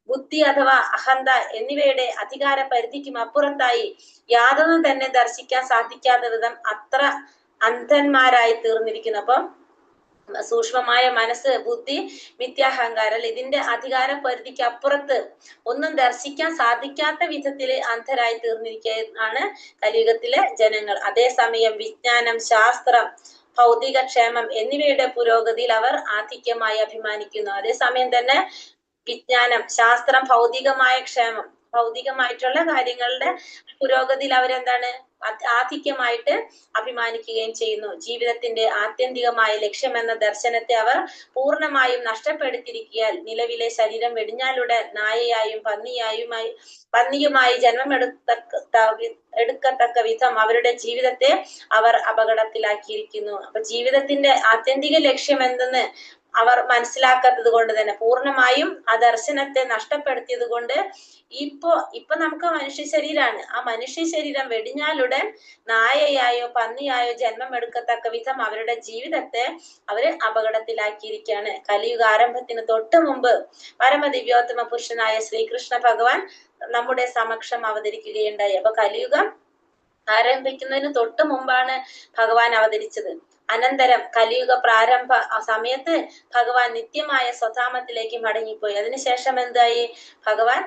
ബുദ്ധി അഥവാ അഹന്ത എന്നിവയുടെ അധികാര പരിധിക്കും അപ്പുറത്തായി യാതൊന്നും തന്നെ ദർശിക്കാൻ സാധിക്കാത്ത വിധം അത്ര അന്ധന്മാരായി തീർന്നിരിക്കുന്നു. അപ്പം സൂക്ഷ്മമായ മനസ്സ്, ബുദ്ധി, മിഥ്യാഹങ്കാരം ഇതിന്റെ അധികാര പരിധിക്ക് അപ്പുറത്ത് ഒന്നും ദർശിക്കാൻ സാധിക്കാത്ത വിധത്തിൽ അന്ധരായി തീർന്നിരിക്കുകയാണ് കലിയുഗത്തിലെ ജനങ്ങൾ. അതേസമയം വിജ്ഞാനം, ശാസ്ത്രം, ഭൗതിക ക്ഷേമം എന്നിവയുടെ പുരോഗതിയിൽ അവർ ആധിക്യമായി അഭിമാനിക്കുന്നു. അതേസമയം തന്നെ വിജ്ഞാനം, ശാസ്ത്രം, ഭൗതികമായ ക്ഷേമം, ഭൗതികമായിട്ടുള്ള കാര്യങ്ങളുടെ പുരോഗതിയിൽ അവരെന്താണ് ആധിക്യമായിട്ട് അഭിമാനിക്കുകയും ചെയ്യുന്നു. ജീവിതത്തിന്റെ ആത്യന്തികമായ ലക്ഷ്യം എന്ന ദർശനത്തെ അവർ പൂർണ്ണമായും നഷ്ടപ്പെടുത്തിയിരിക്കിയാൽ നിലവിലെ ശരീരം വെടിഞ്ഞാലുടൻ നായയായും പന്നിയുമായി എടുക്കത്തക്ക വിധം അവരുടെ ജീവിതത്തെ അവർ അപകടത്തിലാക്കിയിരിക്കുന്നു. അപ്പൊ ജീവിതത്തിന്റെ ആത്യന്തിക ലക്ഷ്യം എന്തെന്ന് അവർ മനസ്സിലാക്കാത്തത് കൊണ്ട് തന്നെ, പൂർണ്ണമായും ആ ദർശനത്തെ നഷ്ടപ്പെടുത്തിയത് കൊണ്ട് ഇപ്പൊ നമുക്ക് മനുഷ്യ ശരീരമാണ്. ആ മനുഷ്യ ശരീരം വെടിഞ്ഞാലുടൻ നായയായോ പന്നിയായോ ജന്മം എടുക്കത്തക്ക വിധം അവരുടെ ജീവിതത്തെ അവര് അപകടത്തിലാക്കിയിരിക്കുകയാണ്. കലിയുഗ ആരംഭത്തിന് തൊട്ട് മുമ്പ് പരമദിവ്യോത്തമ പുരുഷനായ ശ്രീകൃഷ്ണ ഭഗവാൻ നമ്മുടെ സമക്ഷം അവതരിക്കുകയുണ്ടായി. അപ്പൊ കലിയുഗം ആരംഭിക്കുന്നതിന് തൊട്ട് മുമ്പാണ് ഭഗവാൻ അവതരിച്ചത്. അനന്തരം കലിയുഗ പ്രാരംഭ സമയത്ത് ഭഗവാൻ നിത്യമായ സ്വധാമത്തിലേക്ക് മടങ്ങിപ്പോയി. അതിനുശേഷം എന്തായി? ഭഗവാൻ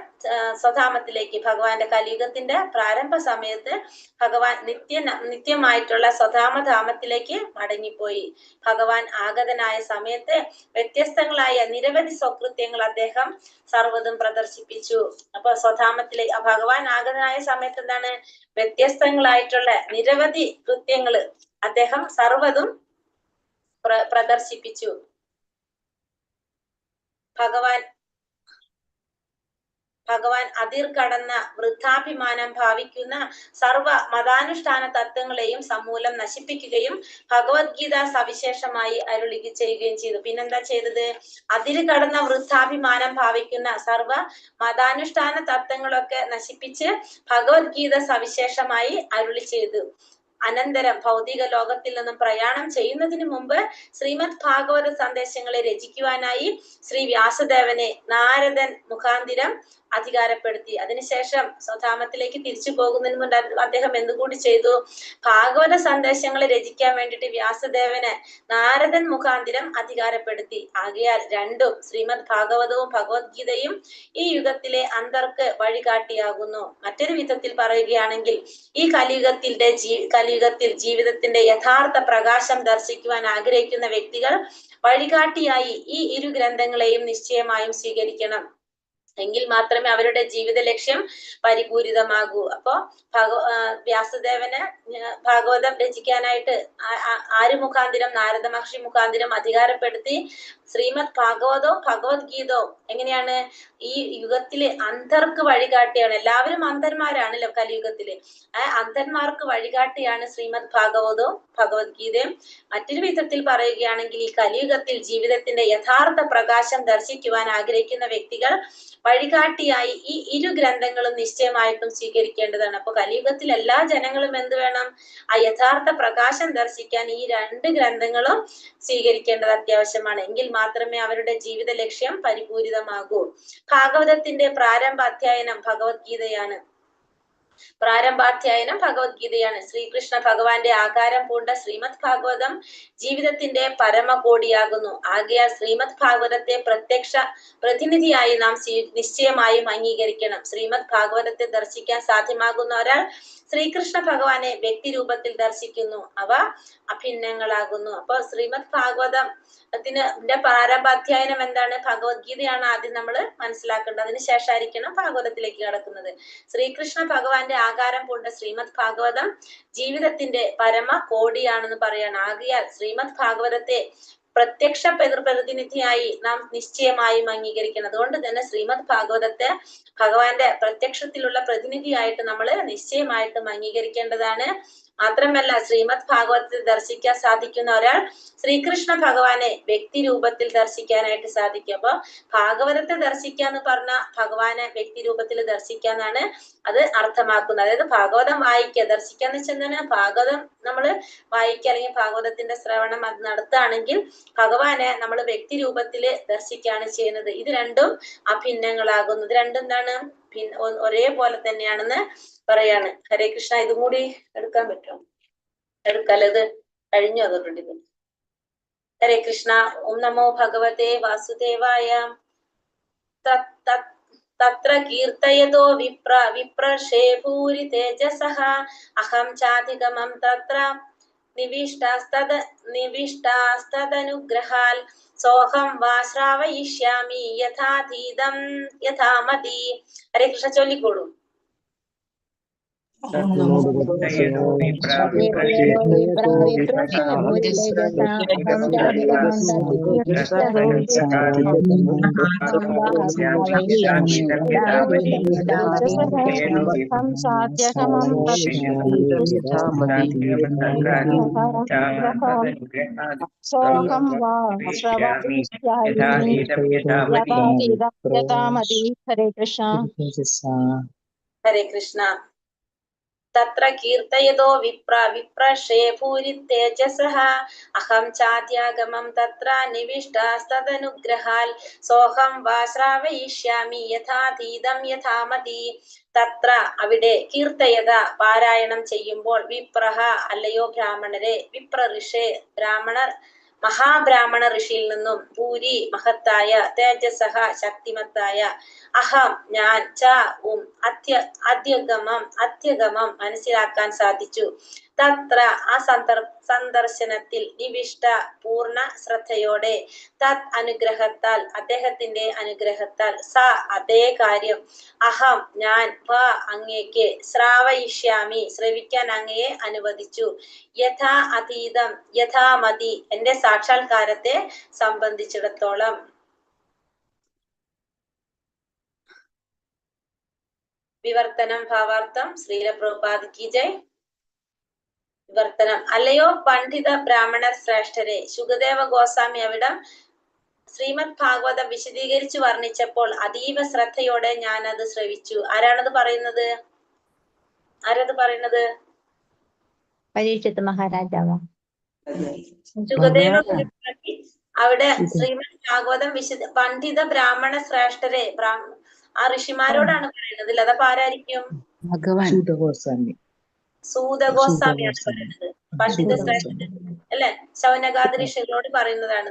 സ്വധാമത്തിലേക്ക്, ഭഗവാന്റെ കലിയുഗത്തിന്റെ പ്രാരംഭ സമയത്ത് ഭഗവാൻ നിത്യമായിട്ടുള്ള സ്വധാമധാമത്തിലേക്ക് മടങ്ങിപ്പോയി. ഭഗവാൻ ആഗതനായ സമയത്ത് വ്യത്യസ്തങ്ങളായ നിരവധി സ്വകൃത്യങ്ങൾ അദ്ദേഹം സർവ്വതും പ്രദർശിപ്പിച്ചു. അപ്പൊ സ്വധാമത്തിലേക്ക് ഭഗവാൻ ആഗതനായ സമയത്ത് എന്താണ്? വ്യത്യസ്തങ്ങളായിട്ടുള്ള നിരവധി കൃത്യങ്ങള് അദ്ദേഹം സർവ്വതും പ്രദർശിപ്പിച്ചു. ഭഗവാൻ അതിർ കടന്ന വൃദ്ധാഭിമാനം ഭാവിക്കുന്ന സർവ മതാനുഷ്ഠാന തത്വങ്ങളെയും സമൂലം നശിപ്പിക്കുകയും ഭഗവത്ഗീത സവിശേഷമായി അരുളി ചെയ്യുകയും ചെയ്തു. പിന്നെന്താ ചെയ്തത്? അതിര് കടന്ന വൃദ്ധാഭിമാനം ഭാവിക്കുന്ന സർവ മതാനുഷ്ഠാന തത്വങ്ങളൊക്കെ നശിപ്പിച്ച് ഭഗവത്ഗീത സവിശേഷമായി അരുളി ചെയ്തു. അനന്തരം ഭൗതിക ലോകത്തിൽ നിന്നും പ്രയാണം ചെയ്യുന്നതിന് മുമ്പ് ശ്രീമദ് ഭാഗവത സന്ദേശങ്ങളെ രചിക്കുവാനായി ശ്രീ വ്യാസദേവനെ നാരദൻ മുഖാന്തിരം അധികാരപ്പെടുത്തി. അതിനുശേഷം സ്വധാമത്തിലേക്ക് തിരിച്ചു പോകുന്നതിന് മുൻപ് അദ്ദേഹം എന്തുകൂടി ചെയ്തു? ഭാഗവത സന്ദേശങ്ങൾ രചിക്കാൻ വേണ്ടിയിട്ട് വ്യാസദേവനെ നാരദൻ മുഖാന്തിരം അധികാരപ്പെടുത്തി. ആകയാൽ രണ്ടും ശ്രീമദ് ഭാഗവതവും ഭഗവത്ഗീതയും ഈ യുഗത്തിലെ അന്തർക്ക് വഴികാട്ടിയാകുന്നു. മറ്റൊരു വിധത്തിൽ പറയുകയാണെങ്കിൽ ഈ കലിയുഗത്തിൽ ജീവിതത്തിന്റെ യഥാർത്ഥ പ്രകാശം ദർശിക്കുവാൻ ആഗ്രഹിക്കുന്ന വ്യക്തികൾ വഴികാട്ടിയായി ഈ ഇരു ഗ്രന്ഥങ്ങളെയും നിശ്ചയമായും സ്വീകരിക്കണം. എങ്കിൽ മാത്രമേ അവരുടെ ജീവിത ലക്ഷ്യം പരിപൂരിതമാകൂ. അപ്പോ വ്യാസദേവന് ഭാഗവതം രചിക്കാനായിട്ട് ആര് മുഖാന്തിരം? നാരദ മഹർഷി മുഖാന്തിരം അധികാരപ്പെടുത്തി. ശ്രീമദ് ഭാഗവതവും ഭഗവത്ഗീതവും എങ്ങനെയാണ്? ഈ യുഗത്തിലെ അന്ധർക്ക് വഴികാട്ടിയാണ്. എല്ലാവരും അന്ധന്മാരാണല്ലോ കലിയുഗത്തില്. അന്ധന്മാർക്ക് വഴികാട്ടിയാണ് ശ്രീമദ് ഭാഗവതവും ഭഗവത്ഗീതയും. മറ്റൊരു വിധത്തിൽ പറയുകയാണെങ്കിൽ ഈ കലിയുഗത്തിൽ ജീവിതത്തിന്റെ യഥാർത്ഥ പ്രകാശം ദർശിക്കുവാൻ ആഗ്രഹിക്കുന്ന വ്യക്തികൾ വഴികാട്ടിയായി ഈ ഇരു ഗ്രന്ഥങ്ങളും നിശ്ചയമായിട്ടും സ്വീകരിക്കേണ്ടതാണ്. അപ്പൊ കലിയുഗത്തിൽ എല്ലാ ജനങ്ങളും എന്ത് വേണം? ആ യഥാർത്ഥ പ്രകാശം ദർശിക്കാൻ ഈ രണ്ട് ഗ്രന്ഥങ്ങളും സ്വീകരിക്കേണ്ടത് അത്യാവശ്യമാണ്. എങ്കിൽ മാത്രമേ അവരുടെ ജീവിത ലക്ഷ്യം പരിപൂരിതമാകൂ. ഭാഗവതത്തിന്റെ പ്രാരംഭാധ്യായനം ഭഗവത്ഗീതയാണ്. ശ്രീകൃഷ്ണ ഭഗവാന്റെ ആകാരം പൂണ്ട ശ്രീമദ് ഭാഗവതം ജീവിതത്തിന്റെ പരമകോടിയാകുന്നു. ആകയാൽ ശ്രീമദ് ഭാഗവതത്തെ പ്രത്യക്ഷ പ്രതിനിധിയായി നാം നിശ്ചയമായും അംഗീകരിക്കണം. ശ്രീമദ് ഭാഗവതത്തെ ദർശിക്കാൻ സാധ്യമാകുന്ന ഒരാൾ ശ്രീകൃഷ്ണ ഭഗവാനെ വ്യക്തി രൂപത്തിൽ ദർശിക്കുന്നു. അവ അഭിന്നങ്ങളാകുന്നു. അപ്പൊ ശ്രീമദ് ഭാഗവതത്തിന്റെ പ്രാരംഭാധ്യായനം എന്താണ്? ഭഗവത്ഗീതയാണ് ആദ്യം നമ്മൾ മനസ്സിലാക്കേണ്ടത്. അതിനുശേഷമായിരിക്കണം ഭാഗവതത്തിലേക്ക് കടക്കുന്നത്. ശ്രീകൃഷ്ണ ഭഗവാന്റെ ആകാരം പൂണ്ട ശ്രീമദ് ഭാഗവതം ജീവിതത്തിന്റെ പരമ കോടിയാണെന്ന് പറയാണ്. ആകയാൽ ശ്രീമദ് ഭാഗവതത്തെ പ്രത്യക്ഷ പ്രതിനിധിയായി നാം നിശ്ചയമായും അംഗീകരിക്കണം. അതുകൊണ്ട് തന്നെ ശ്രീമദ് ഭാഗവതത്തെ ഭഗവാന്റെ പ്രത്യക്ഷത്തിലുള്ള പ്രതിനിധിയായിട്ട് നമ്മൾ നിശ്ചയമായിട്ടും അംഗീകരിക്കേണ്ടതാണ്. മാത്രമല്ല ശ്രീമദ് ഭാഗവതത്തെ ദർശിക്കാൻ സാധിക്കുന്ന ഒരാൾ ശ്രീകൃഷ്ണ ഭഗവാനെ വ്യക്തി രൂപത്തിൽ ദർശിക്കാനായിട്ട് സാധിക്കും. അപ്പൊ ഭാഗവതത്തെ ദർശിക്കാന്ന് പറഞ്ഞ ഭഗവാനെ വ്യക്തി രൂപത്തിൽ ദർശിക്കാന്നാണ് അത് അർത്ഥമാക്കുന്നത്. അതായത് ഭാഗവതം വായിക്കുക, ദർശിക്കാന്ന് വെച്ചാൽ ഭാഗവതം നമ്മൾ വായിക്കുക അല്ലെങ്കിൽ ഭാഗവതത്തിന്റെ ശ്രവണം അത് നടത്തുകയാണെങ്കിൽ ഭഗവാനെ നമ്മൾ വ്യക്തി രൂപത്തിൽ ദർശിക്കുകയാണ് ചെയ്യുന്നത്. ഇത് രണ്ടും അഭിന്നങ്ങളാകുന്നു. ഇത് രണ്ടും എന്താണ്? ഒരേപോലെ തന്നെയാണെന്ന് പറയാണ്. ഹരേ കൃഷ്ണ. ഇതും കൂടി എടുക്കാൻ പറ്റുമോ? എടുക്കാല്ലോ, ഇത് കഴിഞ്ഞു. അതുകൊണ്ട് ഇത് ഹരേ കൃഷ്ണ. ഓം നമോ ഭഗവതേ വാസുദേവായ. തത്ര കീർത്തയതോ വിപ്രശേ ഭൂരി തേജസഃ അഹം ചാധിഗമം തത്ര നിവിഷ്ടാസ്തദനുഗ്രഹാൽ സോഹം വാ ശ്രാവയിഷ്യാമി യഥാതീതം യഥാമതി. ഹരേ കൃഷ്ണ. ചൊല്ലിക്കോളൂ. ഹരേ കൃഷ്ണ. ഹരേ കൃഷ്ണ. തത്ര കീർത്തയതോ വിപ്രശേ ഭൂരി തേജസഃ അഹം ചാദ്യാഗമം തത്ര നിവിഷ്ടാസ്തദനുഗ്രഹാൽ സോഹം വാ ശ്രാവയിഷ്യാമി യഥാതീതം യഥാമതി. തത്ര അവിടെ, കീർത്തയത പാരായണം ചെയ്യുമ്പോൾ, വിപ്രഹ അല്ലയോ ബ്രാഹ്മണരെ, വിപ്രഋഷേ ബ്രാഹ്മണർ മഹാബ്രാഹ്മണ ഋഷിയിൽ നിന്നും, ഭൂരി മഹത്തായ, തേജസഹ ശക്തിമത്തായ, അഹം ഞാൻ, ച അത്യഗമം മനസ്സിലാക്കാൻ സാധിച്ചു. തത്ര ആ സന്ദർശനത്തിൽ, നിവിഷ്ട പൂർണ്ണ ശ്രദ്ധയോടെ, തത് അനുഗ്രഹത്താൽ അദ്ദേഹത്തിന്റെ അനുഗ്രഹത്താൽ, സ അതേ കാര്യം, അഹം ഞാൻ, വ അങ്ങേക്ക്, ശ്രാവയിഷ്യാമി ശ്രവിക്കാൻ അങ്ങയെ അനുവദിച്ചു, യഥാ അതീതം യഥാമതി എന്റെ സാക്ഷാത്കാരത്തെ സംബന്ധിച്ചിടത്തോളം. വിവർത്തനം ഭാവാർത്ഥം. ശ്രീല പ്രഭുപാദ് കി ജയ്. വിവർത്തനം. അല്ലയോ പണ്ഡിത ബ്രാഹ്മണ ശ്രേഷ്ഠരെ, ശുകദേവ ഗോസ്വാമി അവിടം ശ്രീമദ് ഭാഗവതം വിശദീകരിച്ചു വർണ്ണിച്ചപ്പോൾ അതീവ ശ്രദ്ധയോടെ ഞാൻ അത് ശ്രവിച്ചു. ആരാണത് പറയുന്നത്? പരീക്ഷിത് മഹാരാജാവ്. ശുകദേവ അവിടെ ശ്രീമദ് ഭാഗവതം പണ്ഡിത ബ്രാഹ്മണ ശ്രേഷ്ഠരെ, ആ ഋഷിമാരോടാണ് പറയുന്നത്. അതപ്പോ ആരായിരിക്കും? ഭഗവാൻ ശൂതഗോസ്വാമി. സൂതഗോസ്വാമിയാണ് പറയുന്നത്. പണ്ഡിത ശ്രേഷ്ഠൻ അല്ലെ, ശൗനകാദി ഋഷികളോട് പറയുന്നതാണ്.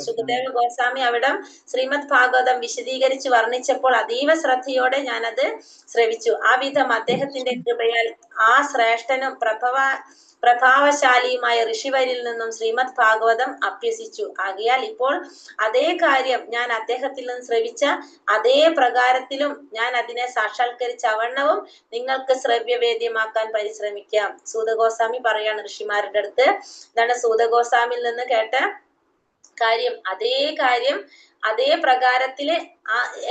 ശുകദേവ ഗോസ്വാമി അവിടം ശ്രീമദ് ഭാഗവതം വിശദീകരിച്ച് വർണ്ണിച്ചപ്പോൾ അതീവ ശ്രദ്ധയോടെ ഞാനത് ശ്രവിച്ചു. ആ വിധം അദ്ദേഹത്തിന്റെ കൃപയാൽ ആ ശ്രേഷ്ഠനും പ്രഭാവശാലിയുമായ ഋഷിവരിൽ നിന്നും ശ്രീമദ് ഭാഗവതം അഭ്യസിച്ചു. ആകയാൽ ഇപ്പോൾ അതേ കാര്യം ഞാൻ അദ്ദേഹത്തിൽ നിന്ന് ശ്രവിച്ച അതേ പ്രകാരത്തിലും ഞാൻ അതിനെ സാക്ഷാത്കരിച്ച അവണ്ണവും നിങ്ങൾക്ക് ശ്രവ്യവേദ്യമാക്കാൻ പരിശ്രമിക്കാം. സൂതഗോസ്വാമി പറയാണ് ഋഷിമാരുടെ അടുത്ത്. എന്താണ് സൂതഗോസ്വാമിയിൽ നിന്ന് കേട്ട കാര്യം, അതേ പ്രകാരത്തില്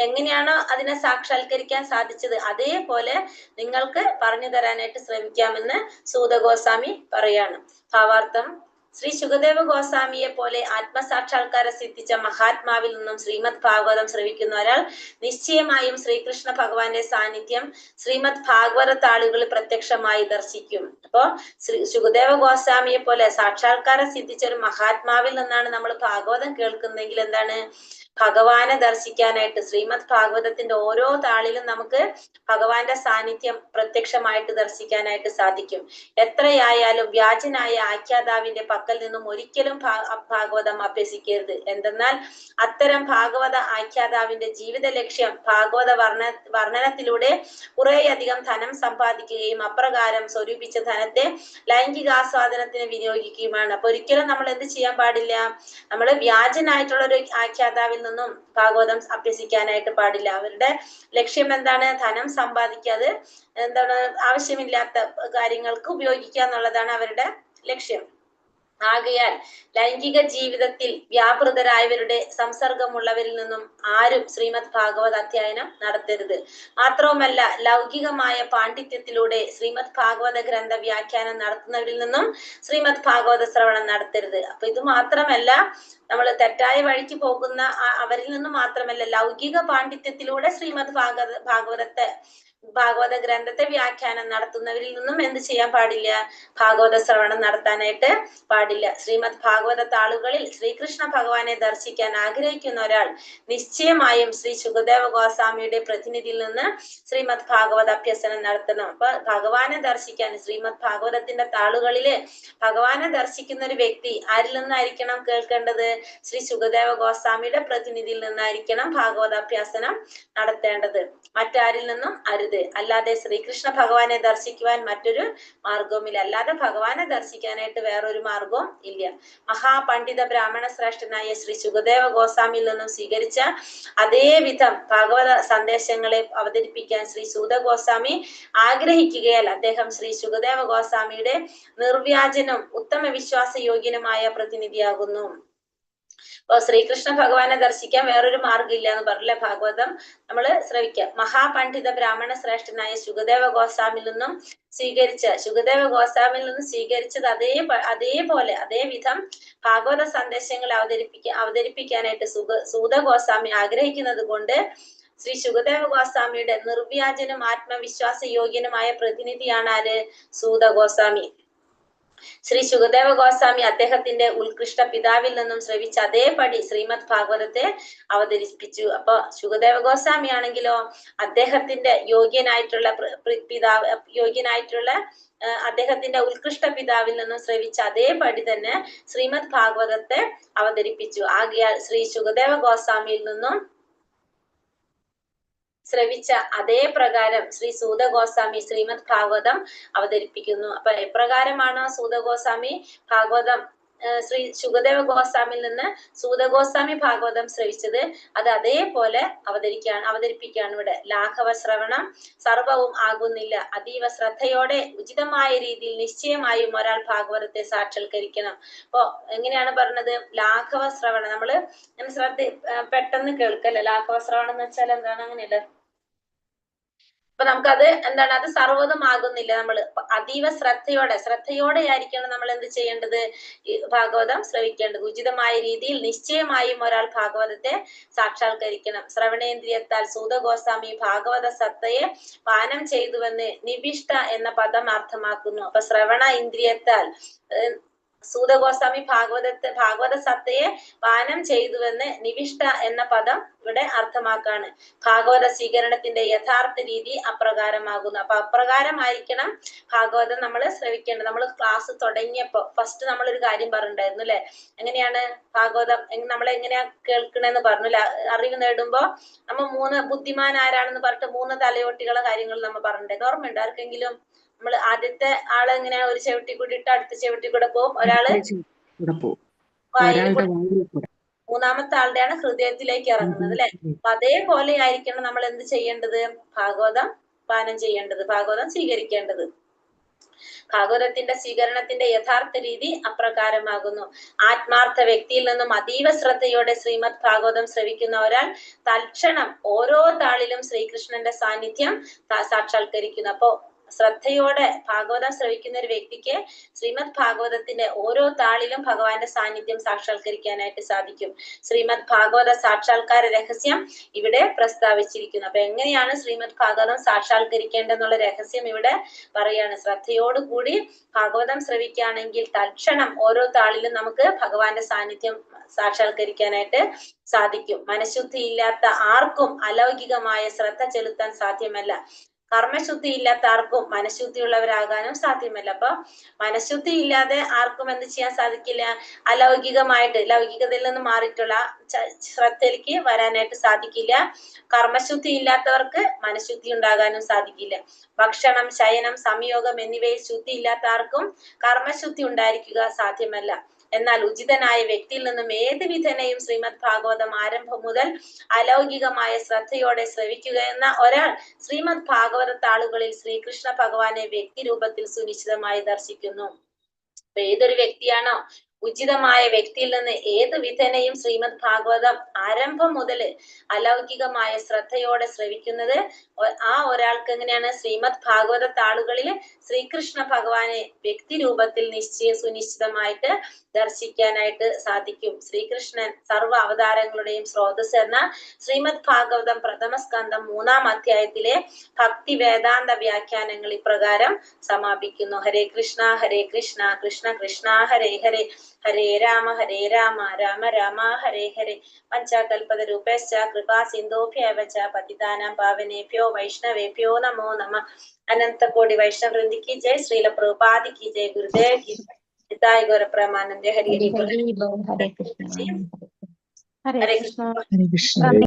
എങ്ങനെയാണോ അതിനെ സാക്ഷാത്കരിക്കാൻ സാധിച്ചത് അതേപോലെ നിങ്ങൾക്ക് പറഞ്ഞു തരാനായിട്ട് ശ്രമിക്കാമെന്ന് സൂതഗോസ്വാമി പറയാണ്. ഭാവാർത്ഥം: ശ്രീ ശുകദേവ ഗോസ്വാമിയെ പോലെ ആത്മസാക്ഷാത്കാരം സിദ്ധിച്ച മഹാത്മാവിൽ നിന്നും ശ്രീമദ് ഭാഗവതം ശ്രവിക്കുന്ന ഒരാൾ നിശ്ചയമായും ശ്രീകൃഷ്ണ ഭഗവാന്റെ സാന്നിധ്യം ശ്രീമദ് ഭാഗവത താളുകളിൽ പ്രത്യക്ഷമായി ദർശിക്കും. അപ്പോ ശുകദേവ ഗോസ്വാമിയെ പോലെ സാക്ഷാത്കാരം സിദ്ധിച്ച ഒരു മഹാത്മാവിൽ നിന്നാണ് നമ്മൾ ഭാഗവതം കേൾക്കുന്നതെങ്കിൽ എന്താണ്, ഭഗവാനെ ദർശിക്കാനായിട്ട് ശ്രീമദ് ഭാഗവതത്തിന്റെ ഓരോ താളിലും നമുക്ക് ഭഗവാന്റെ സാന്നിധ്യം പ്രത്യക്ഷമായിട്ട് ദർശിക്കാനായിട്ട് സാധിക്കും. എത്രയായാലും വ്യാജനായ ആഖ്യാതാവിന്റെ പക്കൽ നിന്നും ഒരിക്കലും ഭാഗവതം അഭ്യസിക്കരുത്. എന്തെന്നാൽ അത്തരം ഭാഗവത ആഖ്യാതാവിന്റെ ജീവിത ലക്ഷ്യം ഭാഗവത വർണ്ണനത്തിലൂടെ കുറേയധികം ധനം സമ്പാദിക്കുകയും അപ്രകാരം സ്വരൂപിച്ച ധനത്തെ ലൈംഗികാസ്വാദനത്തിന് വിനിയോഗിക്കുകയുമാണ്. അപ്പൊ ഒരിക്കലും നമ്മൾ എന്ത് ചെയ്യാൻ പാടില്ല, നമ്മൾ വ്യാജനായിട്ടുള്ള ഒരു ആഖ്യാതാവിൽ നിന്നും ഭാഗവതം അഭ്യസിക്കാനായിട്ട് പാടില്ല. അവരുടെ ലക്ഷ്യം എന്താണ്, ധനം സമ്പാദിക്കാതെ എന്താണ് ആവശ്യമില്ലാത്ത കാര്യങ്ങൾക്ക് ഉപയോഗിക്കുക എന്നുള്ളതാണ് അവരുടെ ലക്ഷ്യം. ആകയാൽ ലൈംഗിക ജീവിതത്തിൽ വ്യാപൃതരായവരുടെ സംസർഗമുള്ളവരിൽ നിന്നും ആരും ശ്രീമദ് ഭാഗവത അധ്യയനം നടത്തരുത്. മാത്രവുമല്ല ലൗകികമായ പാണ്ഡിത്യത്തിലൂടെ ശ്രീമദ് ഭാഗവത ഗ്രന്ഥ വ്യാഖ്യാനം നടത്തുന്നവരിൽ നിന്നും ശ്രീമദ് ഭാഗവത ശ്രവണം നടത്തരുത്. അപ്പൊ ഇത് മാത്രമല്ല, നമ്മൾ തെറ്റായ വഴിക്ക് പോകുന്ന അവരിൽ നിന്നും മാത്രമല്ല, ലൗകിക പാണ്ഡിത്യത്തിലൂടെ ശ്രീമദ് ഭാഗവത ഗ്രന്ഥത്തെ വ്യാഖ്യാനം നടത്തുന്നവരിൽ നിന്നും എന്ത് ചെയ്യാൻ പാടില്ല, ഭാഗവത ശ്രവണം നടത്താനായിട്ട് പാടില്ല. ശ്രീമദ് ഭാഗവത താളുകളിൽ ശ്രീകൃഷ്ണ ഭഗവാനെ ദർശിക്കാൻ ആഗ്രഹിക്കുന്ന ഒരാൾ നിശ്ചയമായും ശ്രീ ശുകദേവ ഗോസ്വാമിയുടെ പ്രതിനിധിയിൽ നിന്ന് ശ്രീമദ് ഭാഗവത അഭ്യസനം നടത്തണം. അപ്പൊ ഭഗവാനെ ദർശിക്കാൻ ശ്രീമദ് ഭാഗവതത്തിന്റെ താളുകളില് ഭഗവാനെ ദർശിക്കുന്ന ഒരു വ്യക്തി ആരിൽ നിന്നായിരിക്കണം കേൾക്കേണ്ടത്, ശ്രീ ശുകദേവ ഗോസ്വാമിയുടെ പ്രതിനിധിയിൽ നിന്നായിരിക്കണം ഭാഗവതാഭ്യാസനം നടത്തേണ്ടത്, മറ്റാരിൽ നിന്നും അരുത്. അല്ലാതെ ശ്രീകൃഷ്ണ ഭഗവാനെ ദർശിക്കുവാൻ മറ്റൊരു മാർഗവുമില്ല. അല്ലാതെ ഭഗവാനെ ദർശിക്കാനായിട്ട് വേറൊരു മാർഗവും ഇല്ല. മഹാപണ്ഡിത ബ്രാഹ്മണ ശ്രേഷ്ഠനായ ശ്രീ ശുകദേവ ഗോസ്വാമിയിൽ നിന്നും സ്വീകരിച്ച അതേ വിധം ഭാഗവത സന്ദേശങ്ങളെ അവതരിപ്പിക്കാൻ ശ്രീ സൂത ഗോസ്വാമി ആഗ്രഹിക്കുകയാൽ അദ്ദേഹം ശ്രീ ശുകദേവ ഗോസ്വാമിയുടെ നിർവ്യാജനും ഉത്തമ വിശ്വാസയോഗ്യനുമായ പ്രതിനിധിയാകുന്നു. അപ്പൊ ശ്രീകൃഷ്ണ ഭഗവാനെ ദർശിക്കാൻ വേറൊരു മാർഗം ഇല്ല എന്ന് പറഞ്ഞില്ലേ. ഭാഗവതം നമ്മൾ ശ്രവിക്കാം. മഹാപണ്ഡിത ബ്രാഹ്മണ ശ്രേഷ്ഠനായ ശുകദേവ ഗോസ്വാമിയിൽ നിന്നും സ്വീകരിച്ചത് അതേപോലെ അതേ വിധം ഭാഗവത സന്ദേശങ്ങൾ അവതരിപ്പിക്കാനായിട്ട് സൂത ഗോസ്വാമി ആഗ്രഹിക്കുന്നത് കൊണ്ട് ശ്രീ ശുകദേവ ഗോസ്വാമിയുടെ നിർവ്യാജനും ആത്മവിശ്വാസ യോഗ്യനുമായ പ്രതിനിധിയാണ് ആര്, സൂത ഗോസ്വാമി. ശ്രീ ശുകദേവ ഗോസ്വാമി അദ്ദേഹത്തിന്റെ ഉത്കൃഷ്ട പിതാവിൽ നിന്നും ശ്രവിച്ച അതേപടി ശ്രീമദ് ഭാഗവതത്തെ അവതരിപ്പിച്ചു. അപ്പൊ ശുകദേവ ഗോസ്വാമി ആണെങ്കിലോ അദ്ദേഹത്തിന്റെ യോഗ്യനായിട്ടുള്ള അദ്ദേഹത്തിന്റെ ഉത്കൃഷ്ട പിതാവിൽ നിന്നും ശ്രവിച്ച അതേപടി തന്നെ ശ്രീമദ് ഭാഗവതത്തെ അവതരിപ്പിച്ചു. ആകയാൽ ശ്രീ ശുകദേവ ഗോസ്വാമിയിൽ നിന്നും ശ്രവിച്ച അതേ പ്രകാരം ശ്രീ സൂത ഗോസ്വാമി ശ്രീമദ് ഭാഗവതം അവതരിപ്പിക്കുന്നു. അപ്പൊ എപ്രകാരമാണോ സൂത ഗോസ്വാമി ഭാഗവതം ശ്രീ ശുകദേവ ഗോസ്വാമിയിൽ നിന്ന് സൂത ഗോസ്വാമി ഭാഗവതം ശ്രവിച്ചത് അത് അതേപോലെ അവതരിപ്പിക്കുകയാണ് ഇവിടെ. ലാഘവ ശ്രവണം സർവവും ആകുന്നില്ല. അതീവ ശ്രദ്ധയോടെ ഉചിതമായ രീതിയിൽ നിശ്ചയമായും ഒരാൾ ഭാഗവതത്തെ സാക്ഷാത്കരിക്കണം. അപ്പൊ എങ്ങനെയാണ് പറഞ്ഞത്, ലാഘവ ശ്രവണം നമ്മള് പെട്ടെന്ന് കേൾക്കല്ലേ. ലാഘവ ശ്രവണം എന്ന് വെച്ചാൽ എന്താണ്, അങ്ങനെയല്ലേ. അപ്പൊ നമുക്കത് എന്താണ്, അത് സർവ്വതും ആകുന്നില്ല. നമ്മൾ അതീവ ശ്രദ്ധയോടെ ആയിരിക്കണം നമ്മൾ എന്ത് ചെയ്യേണ്ടത്, ഭാഗവതം ശ്രവിക്കേണ്ടത്. ഉചിതമായ രീതിയിൽ നിശ്ചയമായും ഒരാൾ ഭാഗവതത്തെ സാക്ഷാത്കരിക്കണം. ശ്രവണേന്ദ്രിയത്താൽ സൂത ഗോസ്വാമി ഭാഗവത സത്തയെ പാനം ചെയ്തുവെന്ന് നിവിഷ്ട എന്ന പദം അർത്ഥമാക്കുന്നു. അപ്പൊ ശ്രവണ ഇന്ദ്രിയത്താൽ സൂതഗോസ്വാമി ഭാഗവത സത്തയെ പാനം ചെയ്തുവെന്ന് നിവിഷ്ട എന്ന പദം ഇവിടെ അർത്ഥമാക്കാണ്. ഭാഗവത സ്വീകരണത്തിന്റെ യഥാർത്ഥ രീതി അപ്രകാരമാകുന്നു. അപ്പൊ അപ്രകാരമായിരിക്കണം ഭാഗവതം നമ്മൾ ശ്രവിക്കേണ്ടത്. നമ്മൾ ക്ലാസ് തുടങ്ങിയപ്പോ ഫസ്റ്റ് നമ്മളൊരു കാര്യം പറഞ്ഞിട്ടുണ്ടായിരുന്നു അല്ലെ, എങ്ങനെയാണ് ഭാഗവതം നമ്മൾ എങ്ങനെയാ കേൾക്കണെന്ന് പറഞ്ഞു. അറിവ് നേടുമ്പോ നമ്മൾ 3 ബുദ്ധിമാൻ ആരാണെന്ന് പറഞ്ഞിട്ട് 3 തലയോട്ടികളെ കാര്യങ്ങൾ നമ്മൾ പറഞ്ഞിട്ടുണ്ടായിരുന്നു. ഓർമ്മയുണ്ട് ആർക്കെങ്കിലും? നമ്മൾ ആദ്യത്തെ ആള് ഇങ്ങനെ ഒരു ചെവിട്ടി കൂടി ഇട്ട് അടുത്ത ചെവിട്ടി കൂടെ പോകും, ഒരാള് വായിൽ കൂടെ, മൂന്നാമത്തെ ആളുടെയാണ് ഹൃദയത്തിലേക്ക് ഇറങ്ങുന്നത് അല്ലെ. അപ്പൊ അതേപോലെ ആയിരിക്കണം നമ്മൾ എന്ത് ചെയ്യേണ്ടത്? ഭാഗവതം പാനം ചെയ്യേണ്ടത്, ഭാഗവതം സ്വീകരിക്കേണ്ടത്. ഭാഗവതത്തിന്റെ സ്വീകരണത്തിന്റെ യഥാർത്ഥ രീതി അപ്രകാരമാകുന്നു. ആത്മാർത്ഥ വ്യക്തിയിൽ നിന്നും അതീവ ശ്രദ്ധയോടെ ശ്രീമദ് ഭാഗവതം ശ്രവിക്കുന്ന ഒരാൾ തൽക്ഷണം ഓരോ താളിലും ശ്രീകൃഷ്ണന്റെ സാന്നിധ്യം സാക്ഷാത്കരിക്കുന്നു. അപ്പോ ശ്രദ്ധയോടെ ഭാഗവതം ശ്രവിക്കുന്ന ഒരു വ്യക്തിക്ക് ശ്രീമദ് ഭാഗവതത്തിന്റെ ഓരോ താളിലും ഭഗവാന്റെ സാന്നിധ്യം സാക്ഷാത്കരിക്കാനായിട്ട് സാധിക്കും. ശ്രീമദ് ഭാഗവത സാക്ഷാത്കാര രഹസ്യം ഇവിടെ പ്രസ്താവിച്ചിരിക്കുന്നു. അപ്പൊ എങ്ങനെയാണ് ശ്രീമദ് ഭാഗവതം സാക്ഷാത്കരിക്കേണ്ടെന്നുള്ള രഹസ്യം ഇവിടെ പറയാണ്. ശ്രദ്ധയോടുകൂടി ഭാഗവതം ശ്രവിക്കുകയാണെങ്കിൽ തൽക്ഷണം ഓരോ താളിലും നമുക്ക് ഭഗവാന്റെ സാന്നിധ്യം സാക്ഷാത്കരിക്കാനായിട്ട് സാധിക്കും. മനഃശുദ്ധി ഇല്ലാത്ത ആർക്കും അലൗകികമായ ശ്രദ്ധ ചെലുത്താൻ സാധ്യമല്ല. കർമ്മശുദ്ധി ഇല്ലാത്ത ആർക്കും മനഃശുദ്ധിയുള്ളവരാകാനും സാധ്യമല്ല. അപ്പൊ മനഃശുദ്ധി ഇല്ലാതെ ആർക്കും എന്ത് ചെയ്യാൻ സാധിക്കില്ല? അലൗകികമായിട്ട് ലൗകികതയിൽ നിന്ന് മാറിയിട്ടുള്ള ശ്രദ്ധയിലേക്ക് വരാനായിട്ട് സാധിക്കില്ല. കർമ്മശുദ്ധി ഇല്ലാത്തവർക്ക് മനഃശുദ്ധി ഉണ്ടാകാനും സാധിക്കില്ല. ഭക്ഷണം, ശയനം, സംയോഗം എന്നിവയിൽ ശുദ്ധി ഇല്ലാത്ത ആർക്കും കർമ്മശുദ്ധി ഉണ്ടായിരിക്കുക സാധ്യമല്ല. എന്നാൽ ഉചിതനായ വ്യക്തിയിൽ നിന്നും ഏത് വിധേനയും ശ്രീമദ് ഭാഗവതം ആരംഭം മുതൽ അലൗകികമായ ശ്രദ്ധയോടെ ശ്രവിക്കുക എന്ന ഒരാൾ ശ്രീമദ് ഭാഗവത താളുകളിൽ ശ്രീകൃഷ്ണ ഭഗവാനെ വ്യക്തി രൂപത്തിൽ സുനിശ്ചിതമായി ദർശിക്കുന്നു. അപ്പൊ ഏതൊരു വ്യക്തിയാണോ ഉചിതമായ വ്യക്തിയിൽ നിന്ന് ഏത് വിധേനയും ശ്രീമദ് ഭാഗവതം ആരംഭം മുതൽ അലൗകികമായ ശ്രദ്ധയോടെ ശ്രവിക്കുന്നത്, ആ ഒരാൾക്ക് എങ്ങനെയാണ് ശ്രീമദ് ഭാഗവത താളുകളിൽ ശ്രീകൃഷ്ണ ഭഗവാനെ വ്യക്തി രൂപത്തിൽ സുനിശ്ചിതമായിട്ട് ദർശിക്കാനായിട്ട് സാധിക്കും. ശ്രീകൃഷ്ണൻ സർവ്വ അവതാരങ്ങളുടെയും സ്രോതസ് എന്ന ശ്രീമദ് ഭാഗവതം പ്രഥമ സ്കന്ധം 3-ാം അധ്യായത്തിലെ ഭക്തി വേദാന്ത വ്യാഖ്യാനങ്ങൾ ഇപ്രകാരം സമാപിക്കുന്നു. ഹരേ കൃഷ്ണ കൃഷ്ണ കൃഷ്ണ ഹരേ ഹരേ, ഹരേ രാമ രാമ രാമ ഹരേ ഹരേ. പഞ്ചകൽപത രൂപേശ്ച കൃപാ സിന്ധോഭ്യവ ച പതിതാനാം പാവനേഭ്യോ വൈഷ്ണവേഭ്യോ നമോ നമഃ. അനന്ത കോടി വൈഷ്ണവ വൃന്ദി की जय, श्रील प्रभुपाद की जय, गुरुदेव की जय, गौर प्रेमानंद हरि हरि। ഹരേ കൃഷ്ണ. हरे कृष्ण।